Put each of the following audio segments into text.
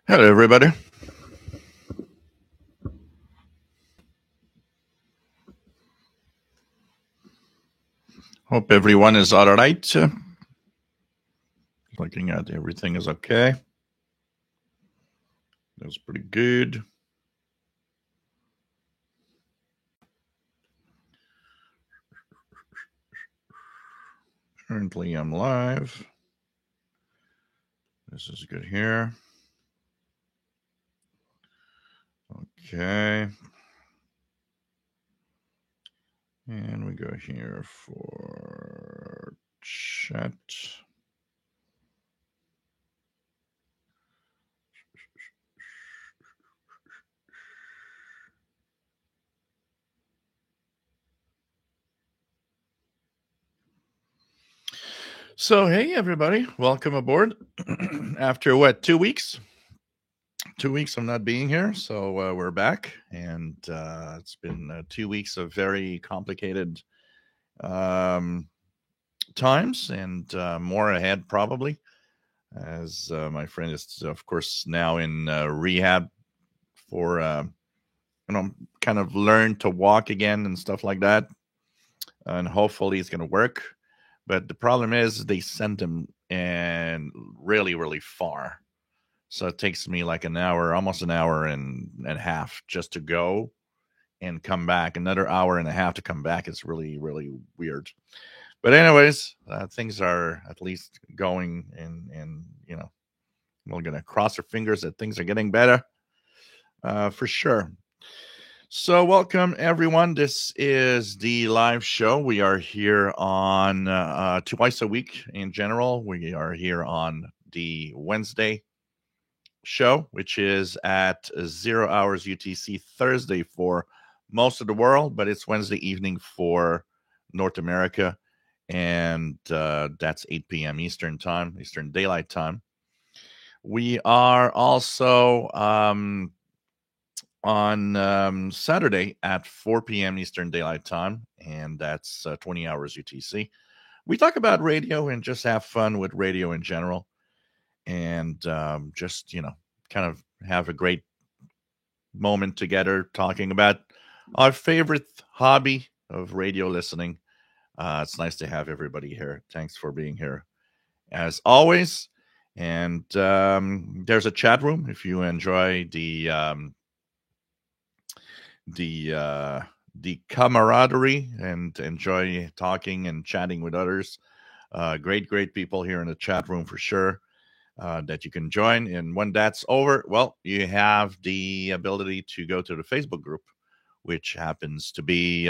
Hello, everybody. Hope everyone is all right. Looking at everything is okay. That's pretty good. Currently, I'm live. This is good here. Okay. And we go here for chat. So, hey, everybody. Welcome aboard. After what, 2 weeks? 2 weeks of not being here. So, we're back. And it's been 2 weeks of very complicated um, times and more ahead, probably. As my friend is, of course, now in rehab for, kind of learn to walk again and stuff like that. And hopefully it's going to work. But the problem is they sent him and really, really far. So it takes me like an hour, almost an hour and a half just to go and come back. Another hour and a half to come back. It's really, really weird. But anyways, things are at least going, and we're gonna cross our fingers that things are getting better, for sure. So, welcome everyone. This is the live show. We are here on twice a week in general. We are here on the Wednesday show, which is at 0 hours UTC, Thursday for most of the world, but it's Wednesday evening for North America, and that's 8 p.m. Eastern time, Eastern Daylight Time. We are also on Saturday at 4 p.m. Eastern Daylight Time, and that's 20 hours UTC. We talk about radio and just have fun with radio in general, and just, kind of have a great moment together talking about our favorite hobby of radio listening. It's nice to have everybody here. Thanks for being here as always. And there's a chat room if you enjoy the uh, the camaraderie and enjoy talking and chatting with others. Great people here in the chat room for sure, that you can join. And when that's over, well, you have the ability to go to the Facebook group, which happens to be,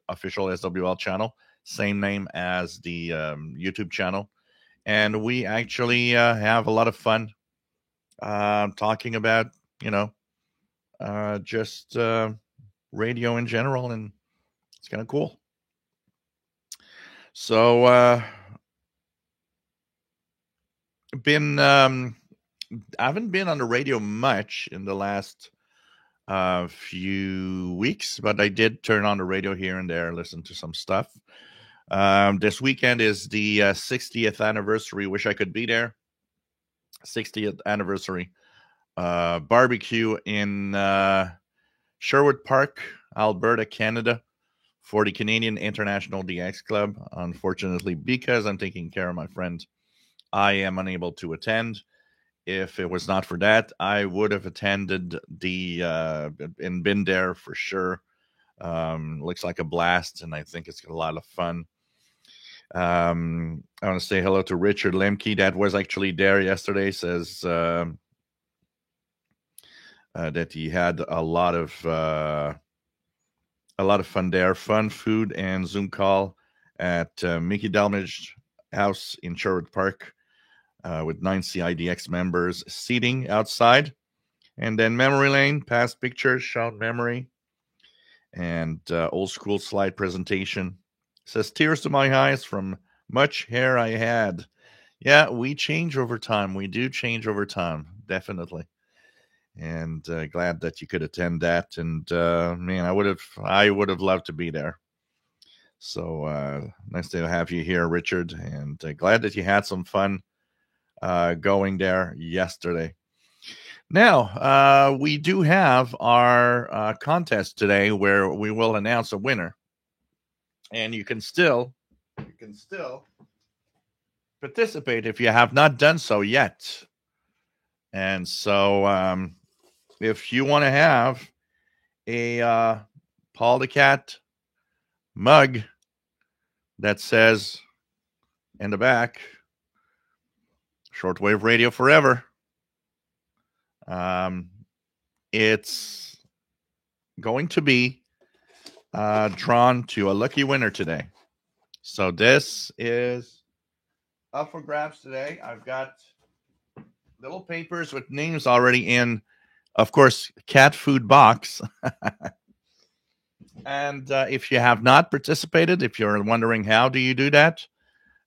official SWL channel, same name as the YouTube channel. And we actually have a lot of fun talking about, you know, just radio in general, and it's kind of cool. So, been I haven't been on the radio much in the last few weeks, but I did turn on the radio here and there, listen to some stuff. This weekend is the 60th anniversary. Wish I could be there. 60th anniversary barbecue in Sherwood Park, Alberta, Canada, for the Canadian International DX Club. Unfortunately, because I'm taking care of my friend, I am unable to attend. If it was not for that, I would have attended the and been there for sure. Looks like a blast, and I think it's a lot of fun. I want to say hello to Richard Lemke, that was actually there yesterday. Says that he had a lot of fun there, fun food and Zoom call at Mickey Delmage House in Sherwood Park, with 9 CIDX members seating outside. And then memory lane, past pictures, shown memory, and old school slide presentation. It says tears to my eyes from much hair I had. Yeah, we change over time. We do change over time, definitely. And glad that you could attend that. And man, I would have loved to be there. So nice to have you here, Richard, and glad that you had some fun going there yesterday. Now, we do have our contest today where we will announce a winner, and you can still participate if you have not done so yet. And so, if you want to have a Paul the Cat mug that says in the back, Shortwave Radio Forever, it's going to be drawn to a lucky winner today. So this is up for grabs today. I've got little papers with names already in, of course, cat food box. And if you have not participated, if you're wondering how do you do that,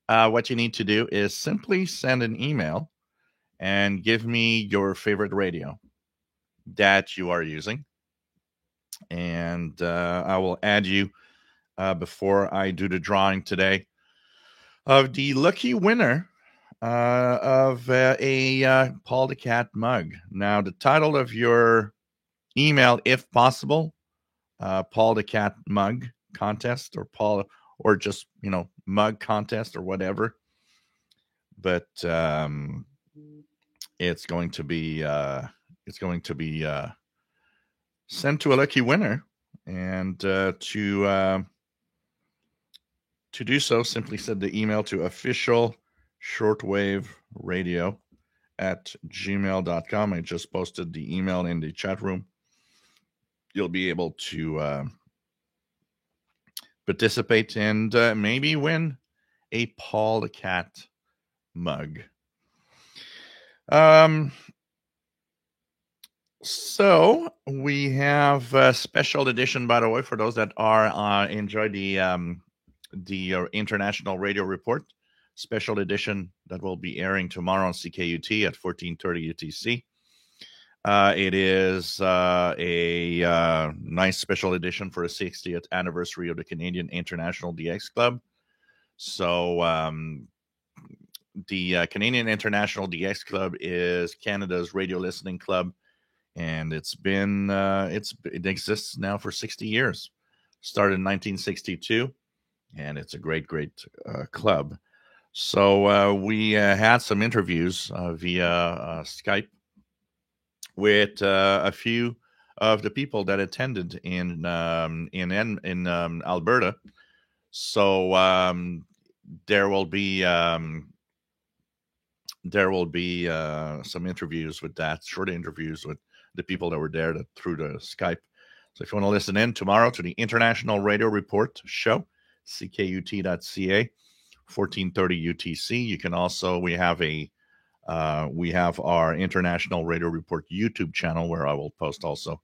what you need to do is simply send an email and give me your favorite radio that you are using. And I will add you before I do the drawing today of the lucky winner of a Paul the Cat mug. Now, the title of your email, if possible, Paul the Cat mug contest, or just, mug contest or whatever. But it's going to be sent to a lucky winner, and to do so, simply send the email to officialshortwaveradio@gmail.com. I just posted the email in the chat room. You'll be able to participate and maybe win a Paul the Cat mug. So we have a special edition, by the way, for those that are enjoy the International Radio Report special edition that will be airing tomorrow on CKUT at 14:30 UTC. It is a nice special edition for a 60th anniversary of the Canadian International DX Club. So the Canadian International DX Club is Canada's radio listening club, and it exists now for 60 years. Started in 1962, and it's a great club. So we had some interviews via Skype with a few of the people that attended in Alberta. So there will be some interviews with that, short interviews with the people that were there through the Skype. So if you want to listen in tomorrow to the International Radio Report show, ckut.ca, 14:30 UTC. You can also, we have our International Radio Report YouTube channel where I will post also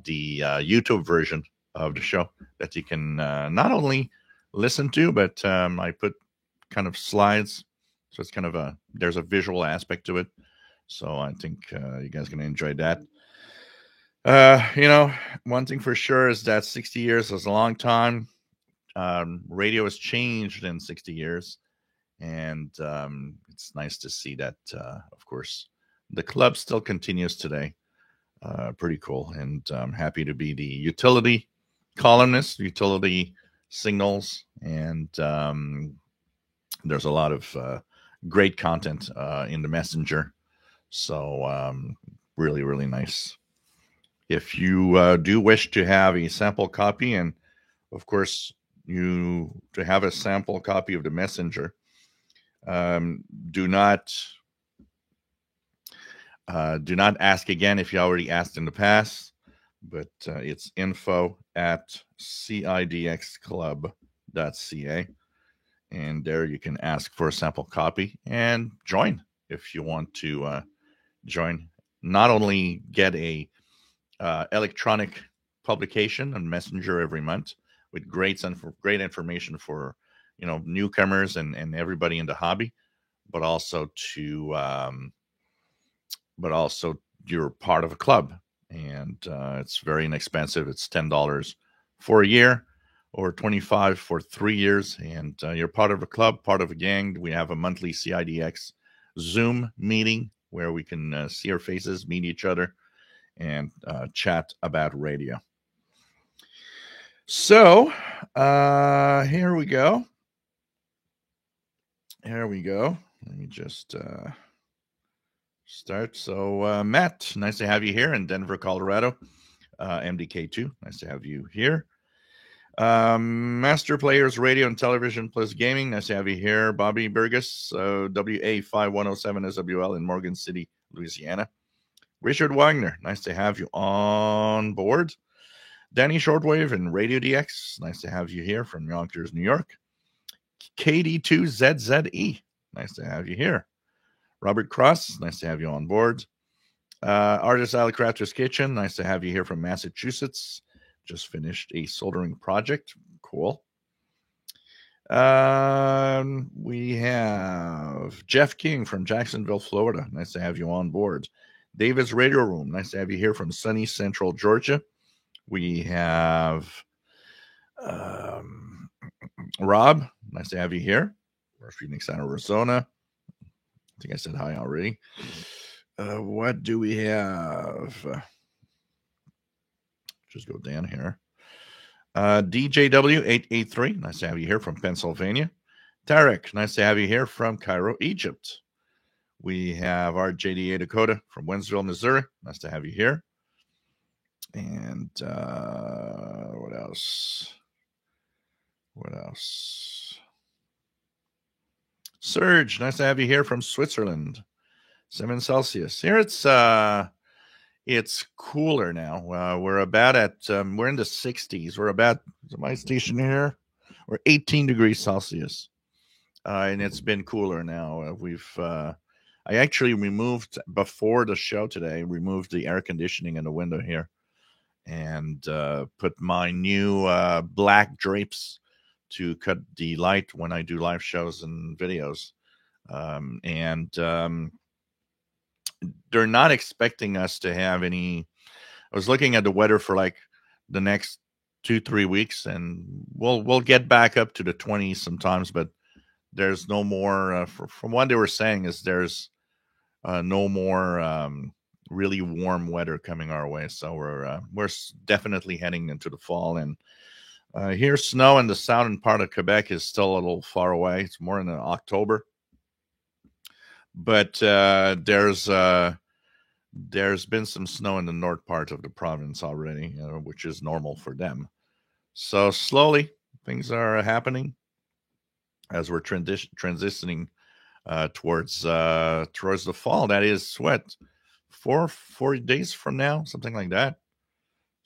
the YouTube version of the show that you can not only listen to, but I put kind of slides. So it's kind of there's a visual aspect to it. So I think you guys are going to enjoy that. One thing for sure is that 60 years is a long time. Radio has changed in 60 years. And it's nice to see that, of course, the club still continues today. Pretty cool. And I'm happy to be the utility columnist, utility signals. And there's a lot of great content in the messenger. So really, really nice. If you do wish to have a sample copy, and of course, to have a sample copy of the messenger, do not ask again if you already asked in the past, but it's info@cidxclub.ca, and there you can ask for a sample copy and join if you want to join. Not only get a electronic publication on Messenger every month with great information for newcomers and everybody in the hobby, but also you're part of a club, and it's very inexpensive. It's $10 for a year or $25 for 3 years, and you're part of a club, part of a gang. We have a monthly CIDX Zoom meeting where we can see our faces, meet each other, and chat about radio. So here we go. Here we go. Let me just start. So Matt, nice to have you here in Denver, Colorado. MDK2, nice to have you here. Master Players Radio and Television Plus Gaming, nice to have you here. Bobby Burgess, WA5107 SWL in Morgan City, Louisiana. Richard Wagner, nice to have you on board. Danny Shortwave and Radio DX, nice to have you here from Yonkers, New York. KD2ZZE, nice to have you here. Robert Cross, nice to have you on board. Artist Alley Crafter's Kitchen, nice to have you here from Massachusetts. Just finished a soldering project. Cool. We have Jeff King from Jacksonville, Florida. Nice to have you on board. David's Radio Room, nice to have you here from sunny Central Georgia. We have Rob, nice to have you here. We're Phoenix, Arizona. I think I said hi already. What do we have? Just go down here. DJW883, nice to have you here from Pennsylvania. Tarek, nice to have you here from Cairo, Egypt. We have our JDA Dakota from Wentzville, Missouri. Nice to have you here. And what else? What else? Serge, nice to have you here from Switzerland. 7 Celsius. Here it's cooler now. We're about at we're in the 60s. We're about, is my station here? We're 18 degrees Celsius, and it's been cooler now. I actually removed before the show today. Removed the air conditioning in the window here, and put my new black drapes to cut the light when I do live shows and videos, they're not expecting us to have any. I was looking at the weather for like the next 2-3 weeks, and we'll get back up to the 20s sometimes, but there's no more. From what they were saying, is there's no more really warm weather coming our way. So we're definitely heading into the fall, and here snow in the southern part of Quebec is still a little far away. It's more in October. But there's been some snow in the north part of the province already, which is normal for them. So slowly things are happening as we're transitioning towards the fall. That is what, 4 days from now, something like that.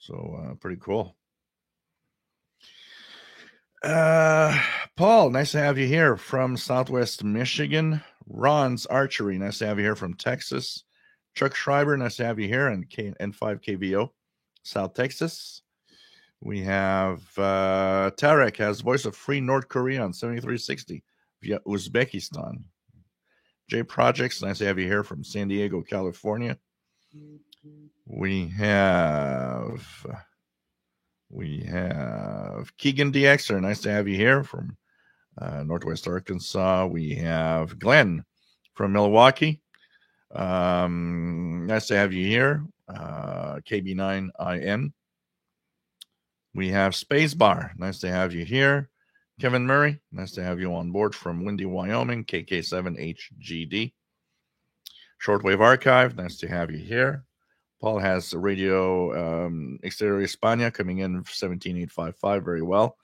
So pretty cool. Paul, nice to have you here from Southwest Michigan. Ron's Archery, nice to have you here from Texas. Chuck Schreiber, nice to have you here, and N5KVO, South Texas. We have Tarek, has Voice of Free North Korea on 7360 via Uzbekistan. J Projects, nice to have you here from San Diego, California. We have Keegan DXer, nice to have you here from Northwest Arkansas. We have Glenn from Milwaukee. Nice to have you here. KB9IN. We have Spacebar. Nice to have you here. Kevin Murray. Nice to have you on board from Windy, Wyoming. KK7HGD. Shortwave Archive. Nice to have you here. Paul has Radio Exterior España coming in 17855 very well.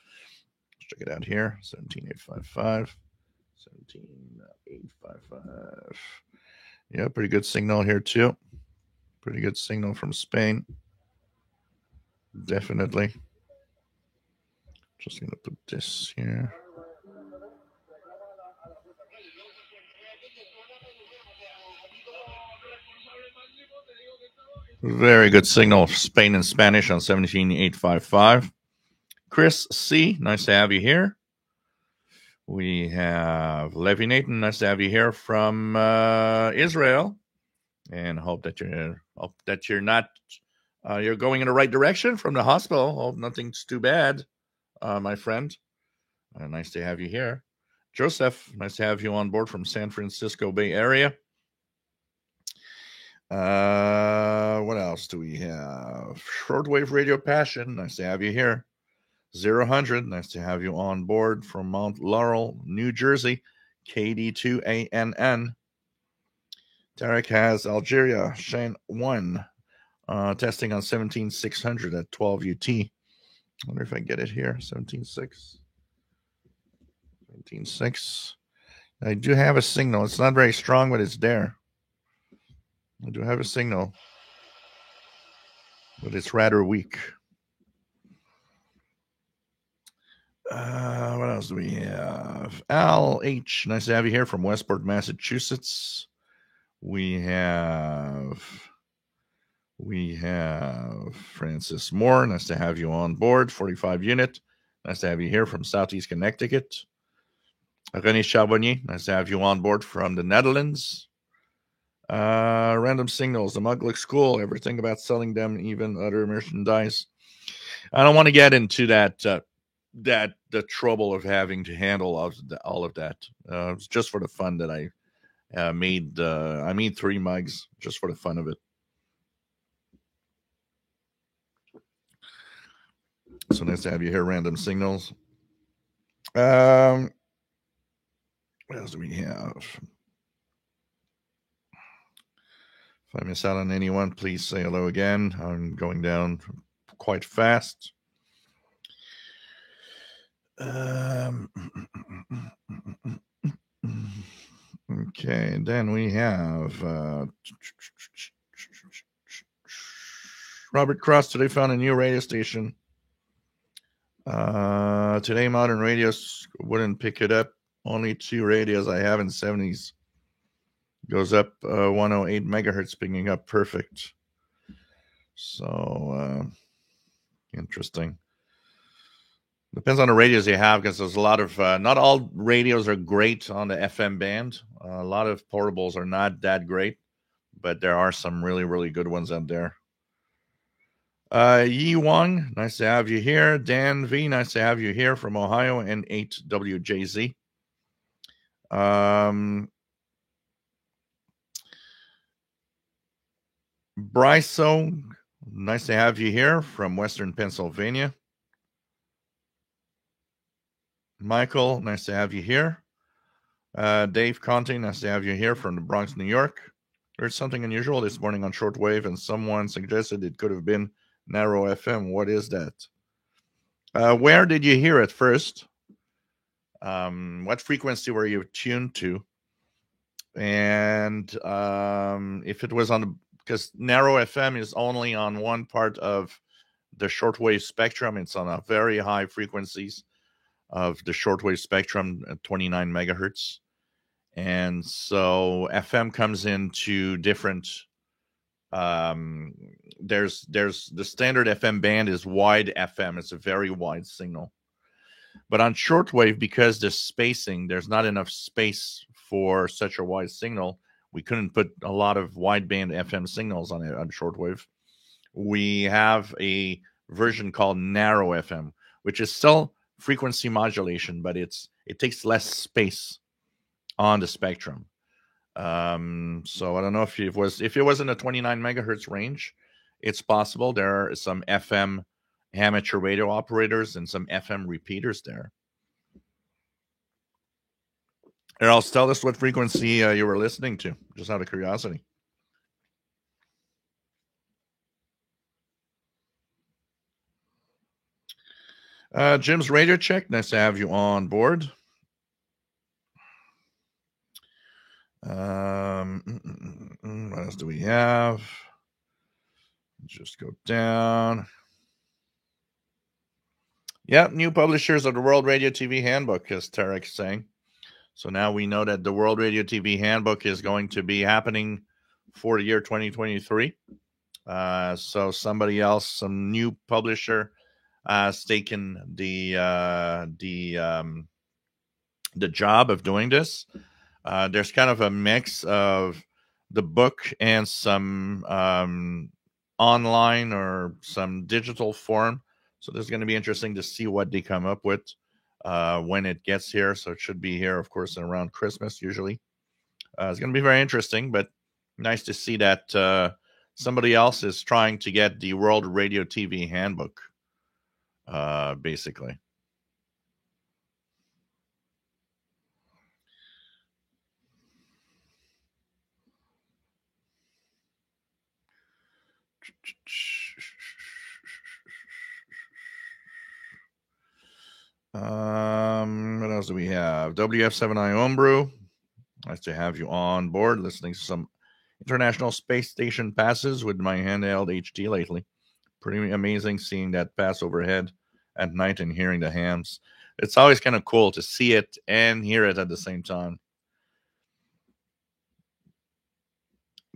Let's check it out here. 17855. 17855. Yeah, pretty good signal here too. Pretty good signal from Spain. Definitely. Just going to put this here. Very good signal. Spain in Spanish on 17855. Chris C., nice to have you here. We have Levi Nathan, nice to have you here from Israel, and hope that you're not you're going in the right direction from the hospital. Hope nothing's too bad, my friend. Nice to have you here. Joseph, nice to have you on board from San Francisco Bay Area. What else do we have? Shortwave Radio Passion, nice to have you here. 000, nice to have you on board from Mount Laurel, New Jersey. KD2ANN. Tarek has Algeria, Shane 1, testing on 17600 at 12 UT. I wonder if I get it here. 17.6. 17.6. I do have a signal. It's not very strong, but it's there. I do have a signal, but it's rather weak. What else do we have? Al H. Nice to have you here from Westport, Massachusetts. We have Francis Moore. Nice to have you on board. 45 unit. Nice to have you here from Southeast Connecticut. René Charbonnier. Nice to have you on board from the Netherlands. Random Signals. The Mug looks cool. Ever think about selling them, even other merchandise? I don't want to get into that. The trouble of having to handle all of that. It's just for the fun that I made 3 mugs just for the fun of it. So nice to have you here, Random Signals. What else do we have? If I miss out on anyone, please say hello again. I'm going down quite fast. Okay, then we have Robert Cross today found a new radio station. Today modern radios wouldn't pick it up. Only 2 radios I have in 70s. Goes up 108 megahertz, picking up perfect. So interesting. Depends on the radios you have, because there's a lot of not all radios are great on the FM band. A lot of portables are not that great, but there are some really, really good ones out there. Yi Wang, nice to have you here. Dan V, nice to have you here from Ohio and 8WJZ. Bryso, nice to have you here from Western Pennsylvania. Michael, nice to have you here. Dave Conte, nice to have you here from the Bronx, New York. Heard something unusual this morning on shortwave, and someone suggested it could have been Narrow FM. What is that? Where did you hear it first? What frequency were you tuned to? And if it was on the, because Narrow FM is only on one part of the shortwave spectrum. It's on a very high frequencies of the shortwave spectrum at 29 megahertz. And so FM comes into different, there's the standard FM band is wide FM. It's a very wide signal. But on shortwave, because the spacing, there's not enough space for such a wide signal. We couldn't put a lot of wideband FM signals on it on shortwave. We have a version called Narrow FM, which is still frequency modulation, but it takes less space on the spectrum. So I don't know if it was in the 29 megahertz range, it's possible. There are some FM amateur radio operators and some FM repeaters there. And else tell us what frequency you were listening to, just out of curiosity. Jim's Radio Check, nice to have you on board. What else do we have? Just go down. Yeah, new publishers of the World Radio TV Handbook, as Tarek's saying. So now we know that the World Radio TV Handbook is going to be happening for the year 2023. So somebody else, some new publisher, has taken the job of doing this. There's kind of a mix of the book and some online or some digital form. So this is going to be interesting to see what they come up with. when it gets here. So it should be here, of course, around Christmas usually. It's going to be very interesting, but nice to see that somebody else is trying to get the World Radio TV Handbook, basically. What else do we have? WF7I Homebrew. Nice to have you on board listening to some International Space Station passes with my handheld HD lately. Pretty amazing seeing that pass overhead at night and hearing the hams. It's always kind of cool to see it and hear it at the same time.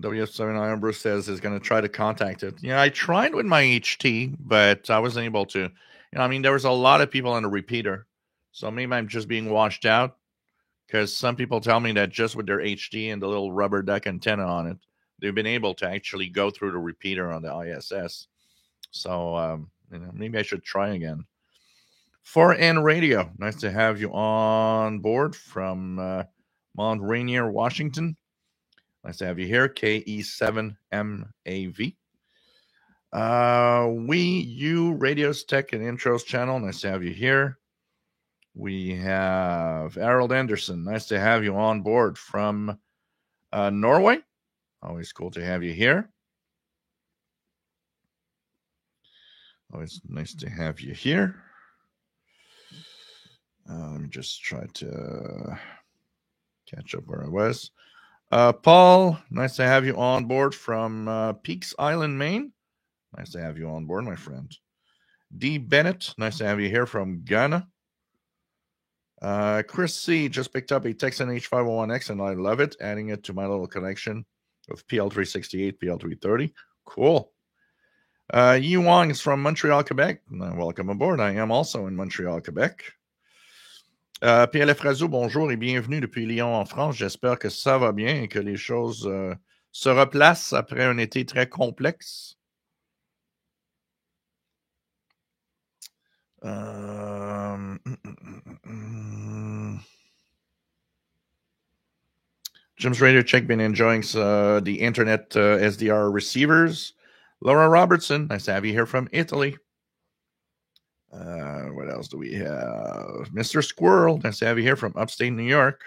WF7I Homebrew says is going to try to contact it. Yeah, I tried with my HT, but I wasn't able to. There was a lot of people on the repeater. So maybe I'm just being washed out, because some people tell me that just with their HD and the little rubber duck antenna on it, they've been able to actually go through the repeater on the ISS. So maybe I should try again. 4N Radio, nice to have you on board from Mount Rainier, Washington. Nice to have you here. KE7MAV. You Radios Tech and Intros channel. Nice to have you here. We have Harold Anderson. Nice to have you on board from Norway. Always cool to have you here. Always nice to have you here. Let me just try to catch up where I was. Paul, nice to have you on board from Peaks Island, Maine. Nice to have you on board, my friend. D. Bennett, nice to have you here from Ghana. Chris C. just picked up a Texan H501X, and I love it, adding it to my little collection of PL368, PL330. Cool. Yi Wong is from Montreal, Quebec. Welcome aboard. I am also in Montreal, Quebec. PLF Razou, bonjour et bienvenue depuis Lyon en France. J'espère que ça va bien et que les choses se replacent après un été très complexe. Jim's Radio Check been enjoying the internet SDR receivers. Laura Robertson, nice to have you here from Italy. What else do we have? Mr. Squirrel, nice to have you here from upstate New York.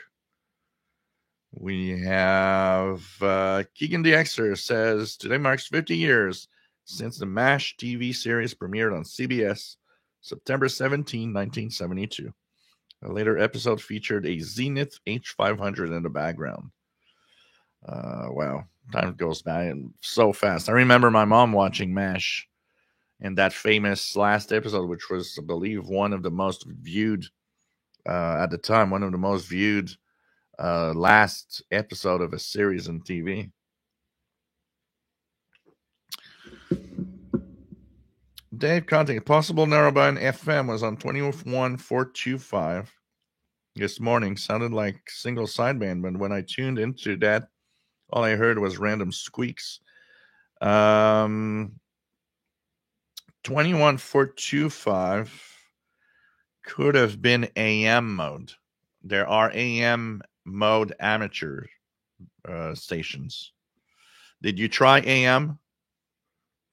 We have Keegan DeXter says, today marks 50 years since the MASH TV series premiered on CBS, September 17, 1972. A later episode featured a Zenith H500 in the background. Wow, time goes by so fast. I remember my mom watching MASH and that famous last episode, which was, I believe, one of the most viewed at the time, one of the most viewed last episode of a series on TV. Dave Conte, possible narrowband FM was on 21425 this morning. Sounded like single sideband, but when I tuned into that, all I heard was random squeaks. 21425 could have been AM mode. There are AM mode amateur stations. Did you try AM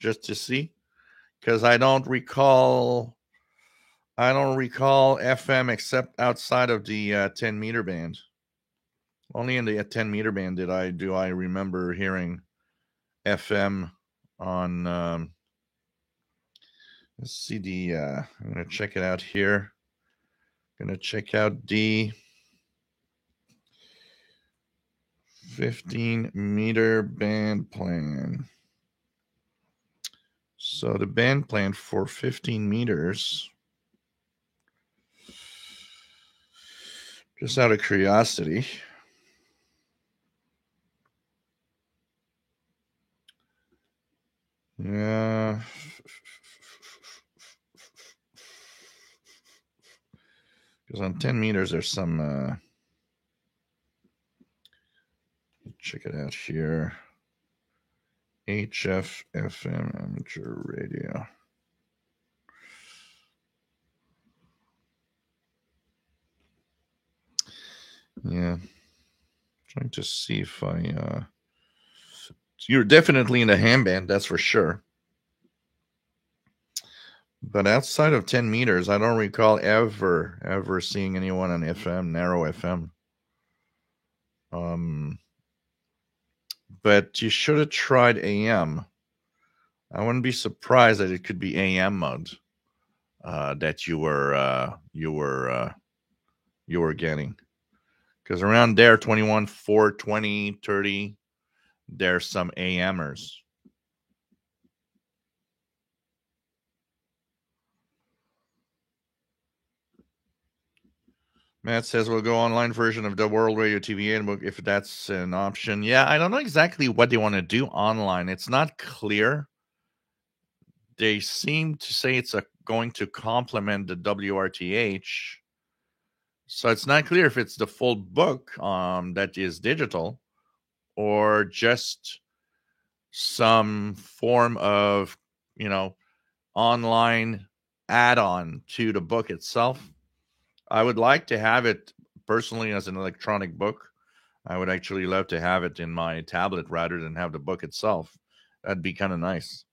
just to see? Because I don't recall FM except outside of the 10 meter band. Only in the 10 meter band do I remember hearing FM on. Let's see I'm going to check it out here. Going to check out the 15 meter band plan. So the band plan for 15 meters, just out of curiosity, yeah, because on 10 meters there's some, check it out here, HF FM amateur radio. Yeah. Trying to see if I... You're definitely in the ham band, that's for sure. But outside of 10 meters, I don't recall ever seeing anyone on FM, narrow FM. But you should have tried AM. I wouldn't be surprised that it could be AM mode that you were getting. Because around there, 21, 4, 20, 30, there's some AMers. Matt says we'll go online version of the World Radio TV Handbook if that's an option. Yeah, I don't know exactly what they want to do online. It's not clear. They seem to say it's going to complement the WRTH. So it's not clear if it's the full book that is digital or just some form of, online add-on to the book itself. I would like to have it personally as an electronic book. I would actually love to have it in my tablet rather than have the book itself. That'd be kind of nice.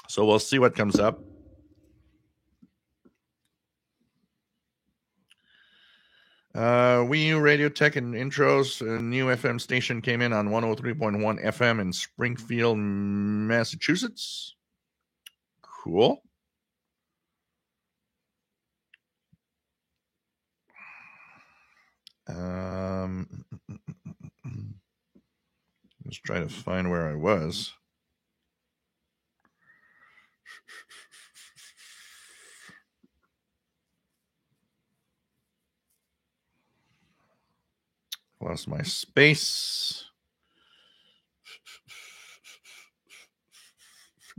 So we'll see what comes up. Wii U Radio Tech and Intros. A new FM station came in on 103.1 FM in Springfield, Massachusetts. Cool. Let's try to find where I was. Lost my space.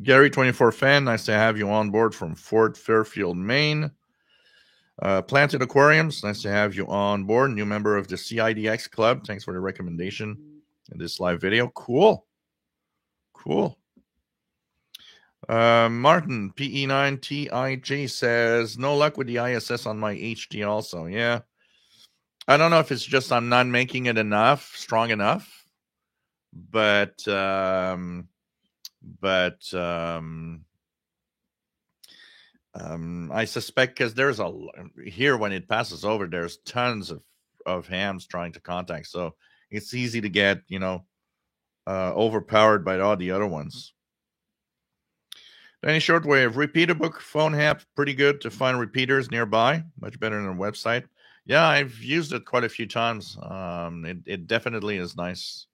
Gary 24 fan, nice to have you on board from Fort Fairfield, Maine. Planted Aquariums, nice to have you on board. New member of the CIDX Club. Thanks for the recommendation in this live video. Cool. Martin PE9TIJ says no luck with the ISS on my HD also. Yeah. I don't know if it's just I'm not making it strong enough, but I suspect because there's here when it passes over, there's tons of hams trying to contact, so it's easy to get overpowered by all the other ones. Any shortwave repeater book phone app, pretty good to find repeaters nearby, much better than a website. Yeah, I've used it quite a few times. It definitely is nice.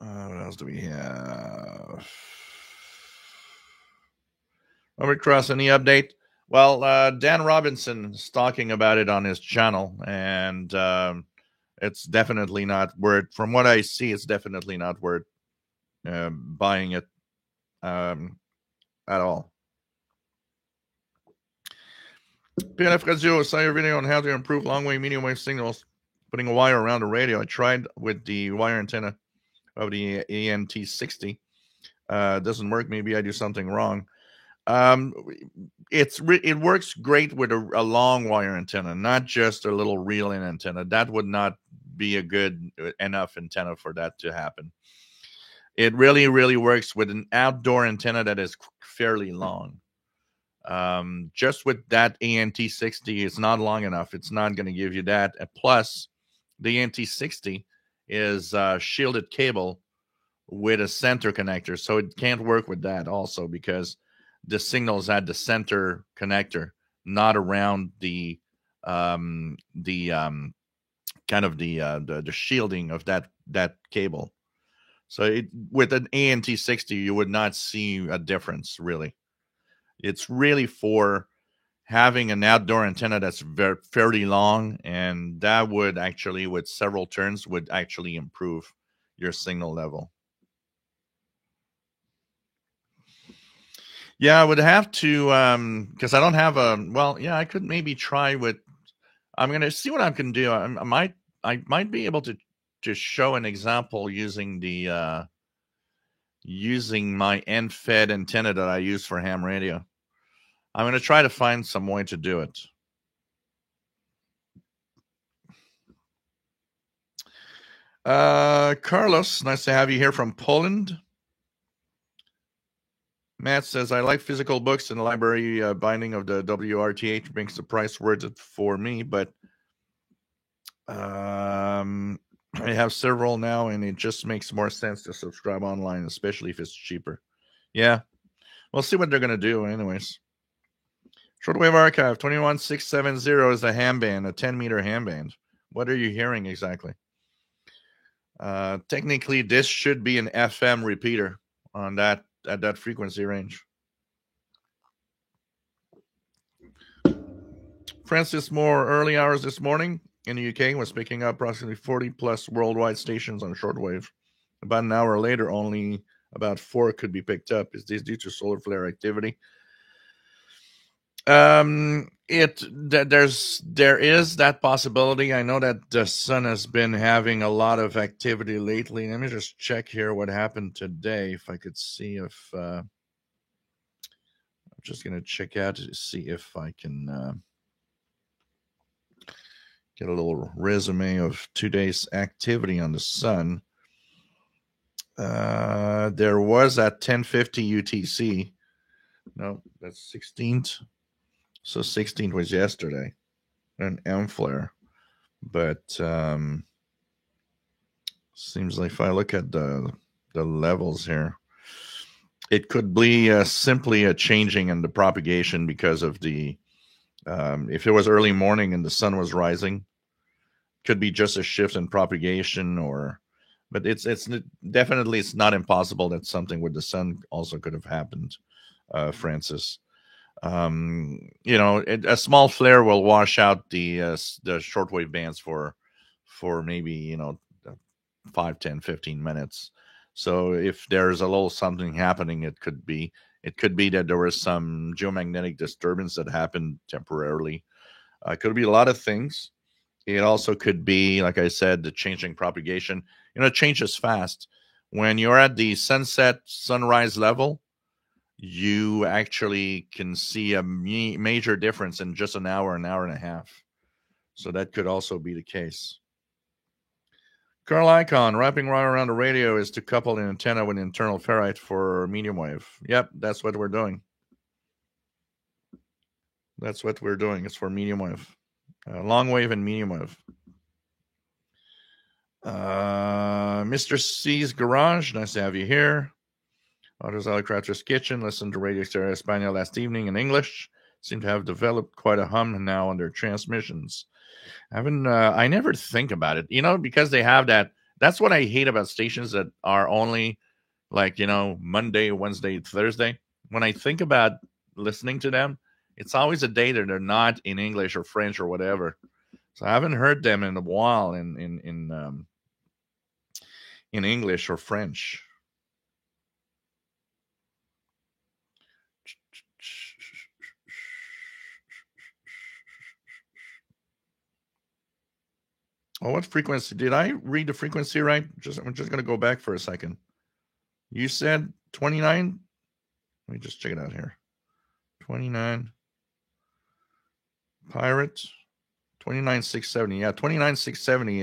What else do we have? Robert Cross, any update? Well, Dan Robinson is talking about it on his channel, and it's definitely not worth. From what I see, it's definitely not worth buying it at all. PNF Radio, I saw your video on how to improve long wave, medium wave signals, putting a wire around the radio. I tried with the wire antenna of the ANT60. Doesn't work. Maybe I do something wrong. It works great with a long wire antenna, not just a little reel-in antenna. That would not be a good enough antenna for that to happen. It really, really works with an outdoor antenna that is fairly long. Just with that ANT60, it's not long enough. It's not going to give you that. And plus, the ANT60 is shielded cable with a center connector, so it can't work with that also because the signal's at the center connector, not around the kind of the shielding of that cable. So with an ANT60, you would not see a difference really. It's really for having an outdoor antenna that's fairly long, and that would actually, with several turns, would actually improve your signal level. Yeah, I would have to, because I don't have I could maybe try with, I'm going to see what I can do. I might be able to show an example using the, using my end-fed antenna that I use for ham radio. I'm going to try to find some way to do it. Carlos, nice to have you here from Poland. Matt says, I like physical books, and the library binding of the WRTH makes the price worth it for me, but I have several now, and it just makes more sense to subscribe online, especially if it's cheaper. Yeah, we'll see what they're going to do anyways. Shortwave Archive 21670 is a ham band, a 10-meter ham band. What are you hearing exactly? Technically, this should be an FM repeater on that at that frequency range. Francis Moore, early hours this morning in the UK, was picking up approximately 40 plus worldwide stations on shortwave. About an hour later, only about 4 could be picked up. Is this due to solar flare activity? There is that possibility. I know that the sun has been having a lot of activity lately. Let me just check here what happened today. If I could see if I'm just going to check out to see if I can get a little resume of today's activity on the sun. There was at 10:50 UTC. No, that's 16th. So 16th was yesterday, an M flare. But seems like if I look at the levels here, it could be simply a changing in the propagation because of the if it was early morning and the sun was rising, could be just a shift in propagation, but it's definitely it's not impossible that something with the sun also could have happened, Francis. A small flare will wash out the shortwave bands for maybe 5, 10, 15 minutes. So if there's a little something happening, it could be that there was some geomagnetic disturbance that happened temporarily. It could be a lot of things. It also could be, like I said, the changing propagation. It changes fast. When you're at the sunrise level, you actually can see a major difference in just an hour and a half. So that could also be the case. Carl Icon, wrapping right around the radio is to couple an antenna with an internal ferrite for medium wave. Yep, that's what we're doing. It's for medium wave. Long wave and medium wave. Mr. C's Garage, nice to have you here. Autos Crafter's Kitchen, listened to Radio Stereo Español last evening in English. Seem to have developed quite a hum now on their transmissions. I never think about it, because they have that. That's what I hate about stations that are only like, Monday, Wednesday, Thursday. When I think about listening to them, it's always a day that they're not in English or French or whatever. So I haven't heard them in a while in English or French. Oh, what frequency? Did I read the frequency right? I'm just going to go back for a second. You said 29? Let me just check it out here. 29. Pirate. 29670. Yeah, 29670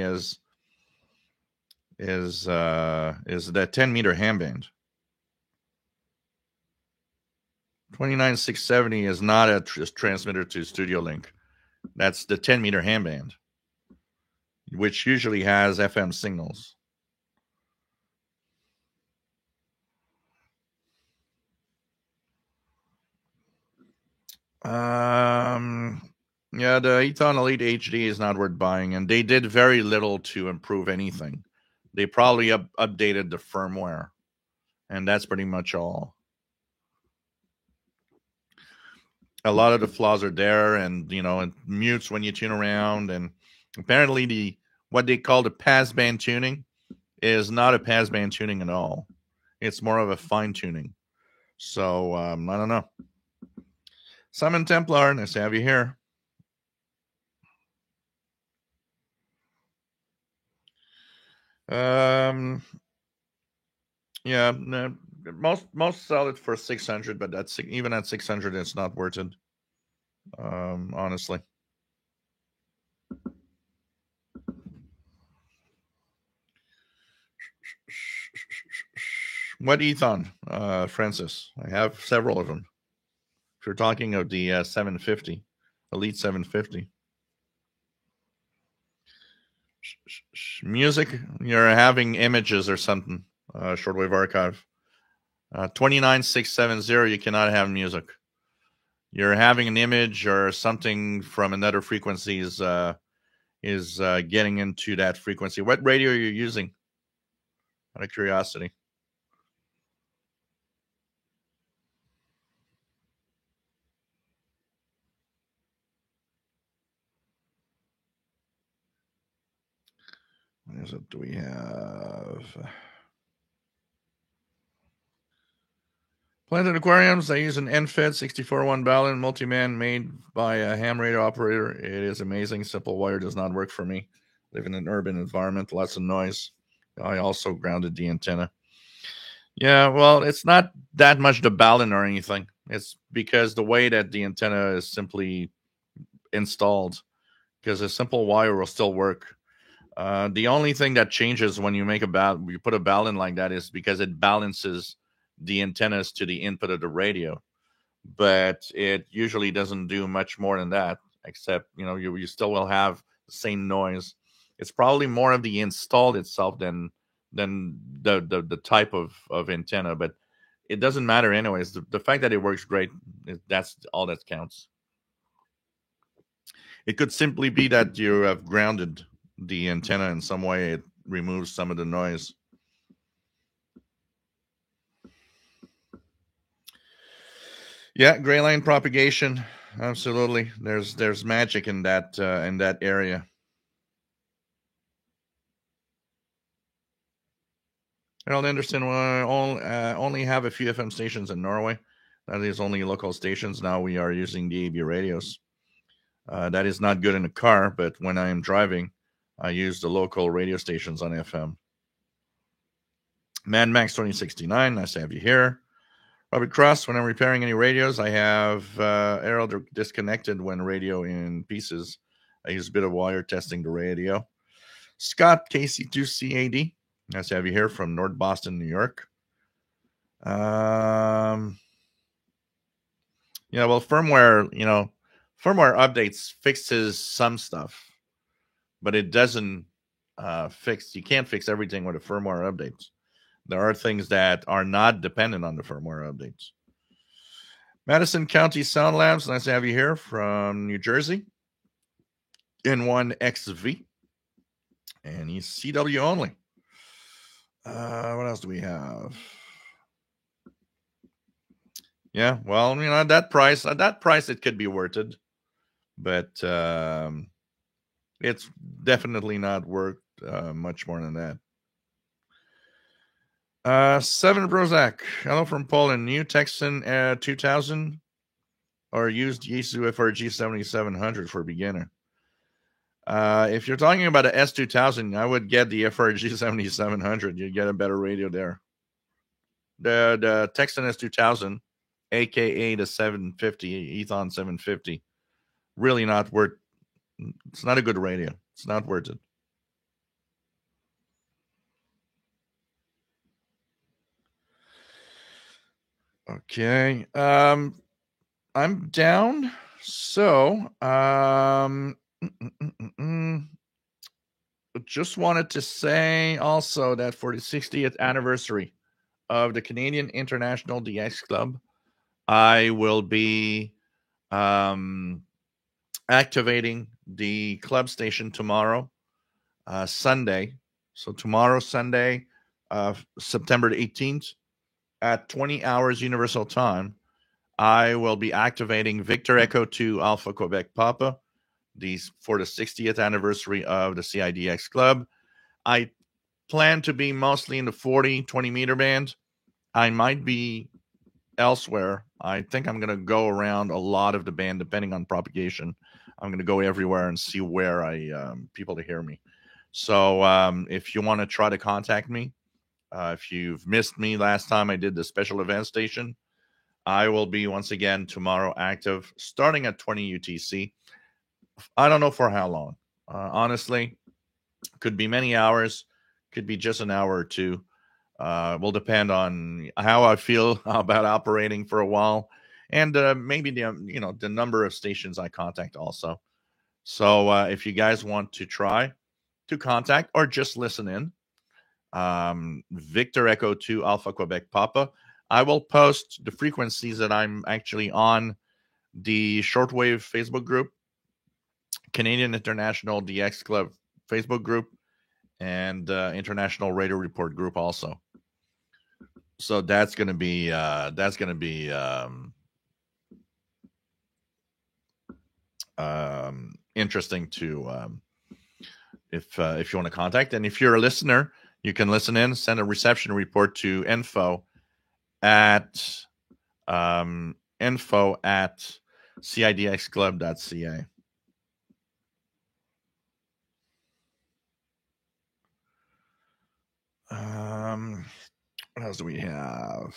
is that 10-meter ham band. 29670 is not a transmitter to Studio Link. That's the 10-meter ham band, which usually has FM signals. Yeah, the Eton Elite HD is not worth buying, and they did very little to improve anything. They probably updated the firmware, and that's pretty much all. A lot of the flaws are there, and it mutes when you tune around, and apparently what they call the passband tuning is not a passband tuning at all. It's more of a fine tuning. So I don't know. Simon Templar, nice to have you here. Yeah, most sell it for 600, but that's even at 600, it's not worth it. honestly. What Ethon, Francis? I have several of them. If you're talking of the 750, Elite 750. Music, you're having images or something. Shortwave archive. 29670, you cannot have music. You're having an image or something from another frequency is getting into that frequency. What radio are you using? Out of curiosity. What is it? Do we have Planted Aquariums? I use an NFED 64-1 Balun multi-man made by a ham radio operator. It is amazing. Simple wire does not work for me. Live in an urban environment, lots of noise. I also grounded the antenna. Yeah, well, it's not that much the Balun or anything. It's because the way that the antenna is simply installed, because a simple wire will still work. The only thing that changes when you you put a Balun like that is because it balances the antennas to the input of the radio, but it usually doesn't do much more than that. Except you still will have the same noise. It's probably more of the installed itself than the type of antenna, but it doesn't matter anyways. The fact that it works great, that's all that counts. It could simply be that you have grounded the antenna in some way. It removes some of the noise. Yeah, gray line propagation. Absolutely. There's magic in that area. Harold Anderson will only have a few FM stations in Norway. That is only local stations. Now we are using the AB radios. That is not good in a car, but when I am driving, I use the local radio stations on FM. Mad Max 2069, nice to have you here. Robert Cross, when I'm repairing any radios, I have Harold disconnected when radio in pieces. I use a bit of wire testing the radio. Scott, KC2CAD, nice to have you here from North Boston, New York. Yeah, well, firmware updates fixes some stuff, but it doesn't you can't fix everything with a firmware update. There are things that are not dependent on the firmware updates. Madison County Sound Labs, nice to have you here from New Jersey. N1XV. And he's CW only. What else do we have? Yeah, well, at that price, it could be worth it. But it's definitely not worth much more than that. Seven Brozak. Hello from Poland. New Texan 2000 or used Yaesu FRG 7700 for beginner. If you're talking about an S2000, I would get the FRG 7700. You'd get a better radio there. The Texan S2000, aka the 750, Ethon 750, really not worth. It's not a good radio. It's not worth it. Okay. I'm down. So, just wanted to say also that for the 60th anniversary of the Canadian International DX Club, I will be activating the club station tomorrow, Sunday. So tomorrow, Sunday, September 18th, at 20 hours Universal Time, I will be activating Victor Echo 2 Alpha Quebec Papa for the 60th anniversary of the CIDX Club. I plan to be mostly in the 40, 20 meter band. I might be elsewhere. I think I'm going to go around a lot of the band depending on propagation. I'm going to go everywhere and see where people to hear me. So if you want to try to contact me, if you've missed me last time I did the special event station, I will be once again tomorrow active, starting at 20 UTC. I don't know for how long. Honestly, could be many hours, could be just an hour or two. Will depend on how I feel about operating for a while, and maybe the number of stations I contact also. So if you guys want to try to contact or just listen in, Victor Echo 2 Alpha Quebec Papa, I will post the frequencies that I'm actually on the shortwave Facebook group, Canadian International DX Club Facebook group, and International Radio Report group also. So that's gonna be interesting to if you want to contact. And if you're a listener, you can listen in, send a reception report to info at cidxclub.ca. What else do we have?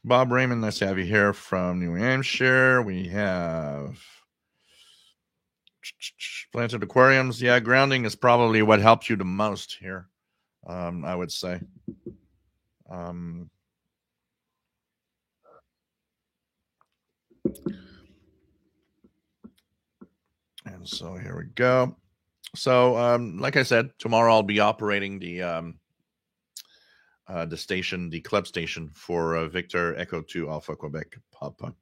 Bob Raymond, nice to have you here from New Hampshire. We have planted aquariums. Yeah, grounding is probably what helped you the most here, I would say. And so here we go. So, like I said, tomorrow I'll be operating the station, the club station for Victor Echo 2 Alpha Quebec Papa.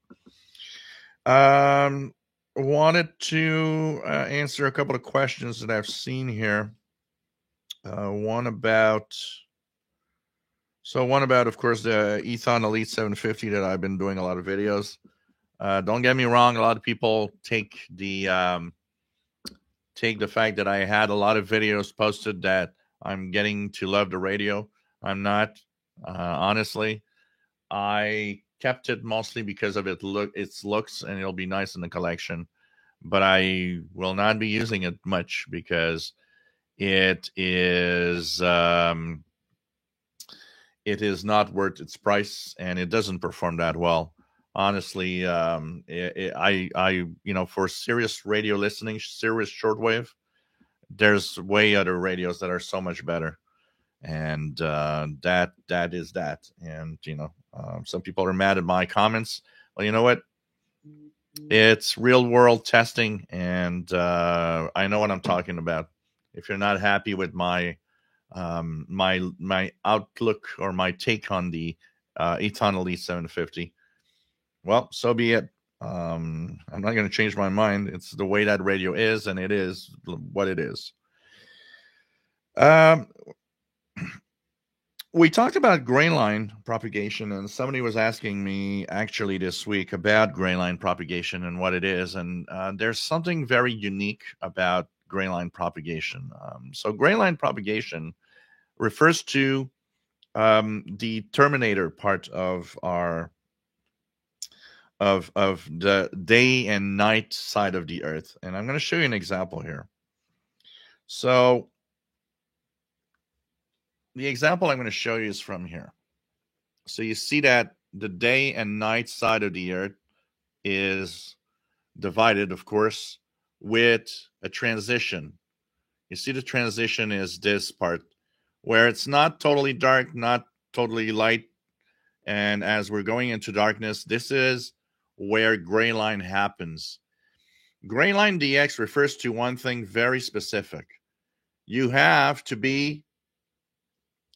Wanted to answer a couple of questions that I've seen here. One about, of course, the Ethon Elite 750 that I've been doing a lot of videos. Don't get me wrong, a lot of people take the fact that I had a lot of videos posted that I'm getting to love the radio. I'm not. Honestly, I kept it mostly because of its looks, and it'll be nice in the collection. But I will not be using it much because it is not worth its price, and it doesn't perform that well. Honestly, for serious radio listening, serious shortwave, there's way other radios that are so much better, and that is that. And some people are mad at my comments. Well, you know what? It's real world testing, and I know what I'm talking about. If you're not happy with my my outlook or my take on the Ethon Elite 750, well, so be it. I'm not going to change my mind. It's the way that radio is, and it is what it is. We talked about grain line propagation, and somebody was asking me actually this week about grain line propagation and what it is. And there's something very unique about grain line propagation. So grain line propagation refers to the terminator part of our of the day and night side of the earth. And I'm going to show you an example here. So the example I'm going to show you is from here. So you see that the day and night side of the earth is divided, of course, with a transition. You see the transition is this part where it's not totally dark, not totally light. And as we're going into darkness, this is where gray line happens. Gray line DX refers to one thing very specific. You have to be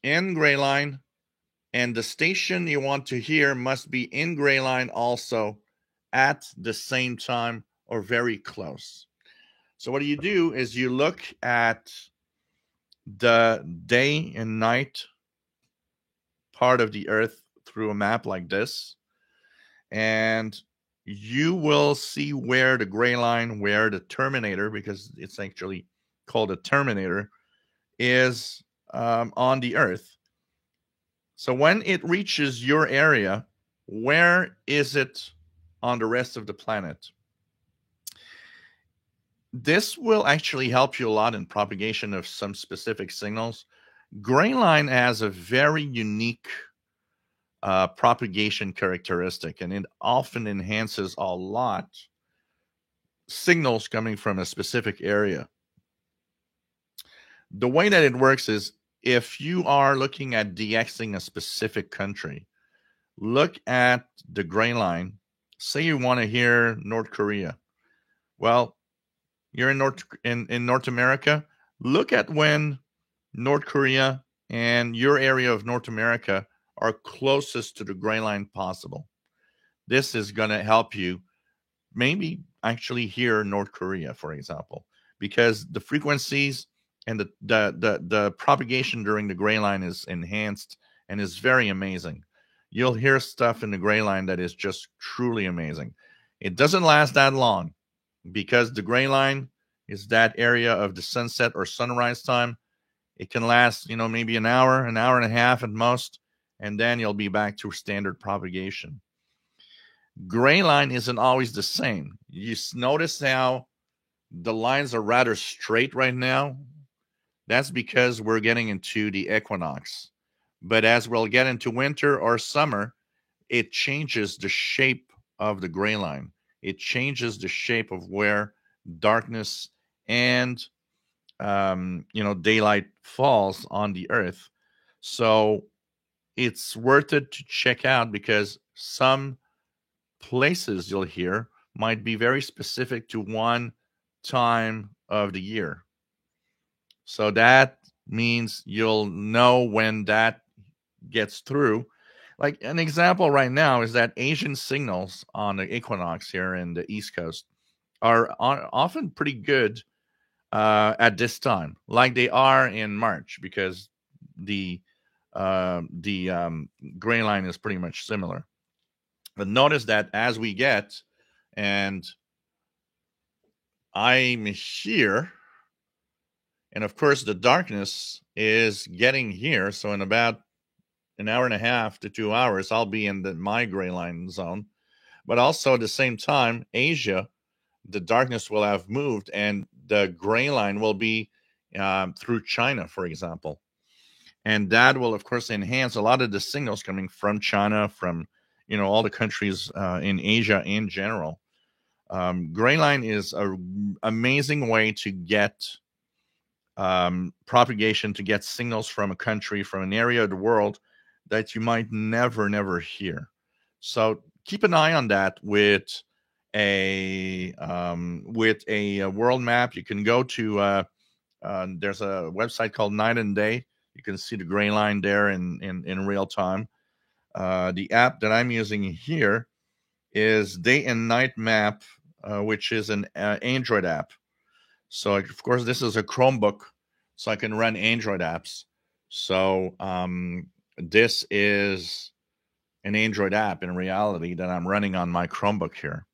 in gray line, and the station you want to hear must be in gray line also at the same time or very close. So what you do is you look at the day and night part of the earth through a map like this, and you will see where the gray line, where the terminator, because it's actually called a terminator, is on the earth. So when it reaches your area, where is it on the rest of the planet? This will actually help you a lot in propagation of some specific signals. Gray line has a very unique propagation characteristic, and it often enhances a lot signals coming from a specific area. The way that it works is if you are looking at DXing a specific country, look at the gray line. Say you want to hear North Korea. Well, you're in North America. Look at when North Korea and your area of North America are closest to the gray line possible. This is going to help you maybe actually hear North Korea, for example, because the frequencies and the propagation during the gray line is enhanced and is very amazing. You'll hear stuff in the gray line that is just truly amazing. It doesn't last that long because the gray line is that area of the sunset or sunrise time. It can last, maybe an hour and a half at most, and then you'll be back to standard propagation. Gray line isn't always the same. You notice how the lines are rather straight right now. That's because we're getting into the equinox. But as we'll get into winter or summer, it changes the shape of the gray line. It changes the shape of where darkness and daylight falls on the earth. So it's worth it to check out because some places you'll hear might be very specific to one time of the year. So that means you'll know when that gets through. Like an example right now is that Asian signals on the equinox here in the East Coast are often pretty good at this time, like they are in March, because the gray line is pretty much similar. But notice that as we get, and I'm here, and of course the darkness is getting here. So in about an hour and a half to 2 hours, I'll be in my gray line zone. But also at the same time, Asia, the darkness will have moved and the gray line will be through China, for example. And that will, of course, enhance a lot of the signals coming from China, from, all the countries in Asia in general. Gray line is an amazing way to get propagation, to get signals from a country, from an area of the world that you might never hear. So keep an eye on that with a world map. You can go to there's a website called Night and Day. You can see the gray line there in real time. The app that I'm using here is Day and Night Map, which is an Android app. So of course this is a Chromebook, so I can run Android apps. So this is an Android app in reality that I'm running on my Chromebook here.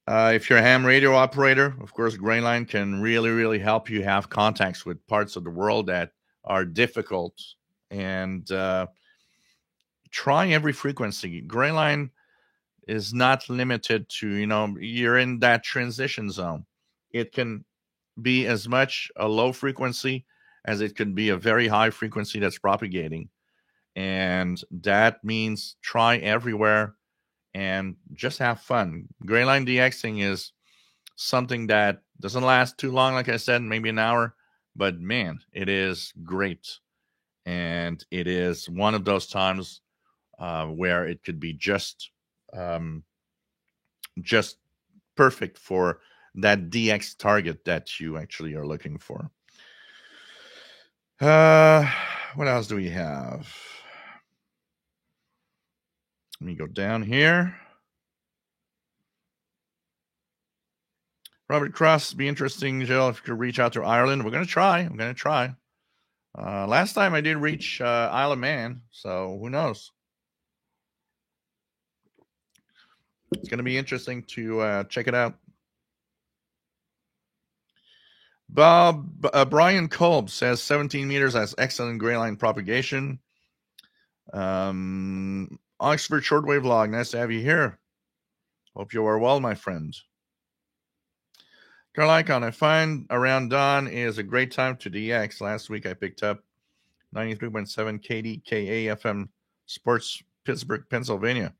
If you're a ham radio operator, of course, gray line can really help you have contacts with parts of the world that are difficult, and try every frequency. Gray line is not limited to, you're in that transition zone. It can be as much a low frequency as it can be a very high frequency that's propagating. And that means try everywhere and just have fun. Gray line DXing is something that doesn't last too long, like I said, maybe an hour, but man, it is great. And it is one of those times where it could be just perfect for that DX target that you actually are looking for. What else do we have? Let me go down here. Robert Cross, be interesting, Jill, if you could reach out to Ireland. I'm going to try. Last time I did reach Isle of Man, so who knows? It's going to be interesting to check it out. Brian Kolb says 17 meters has excellent gray line propagation. Oxford Shortwave Log, nice to have you here. Hope you are well, my friend. Carl Icon, I find around dawn is a great time to DX. Last week I picked up 93.7 KDKA FM Sports, Pittsburgh, Pennsylvania.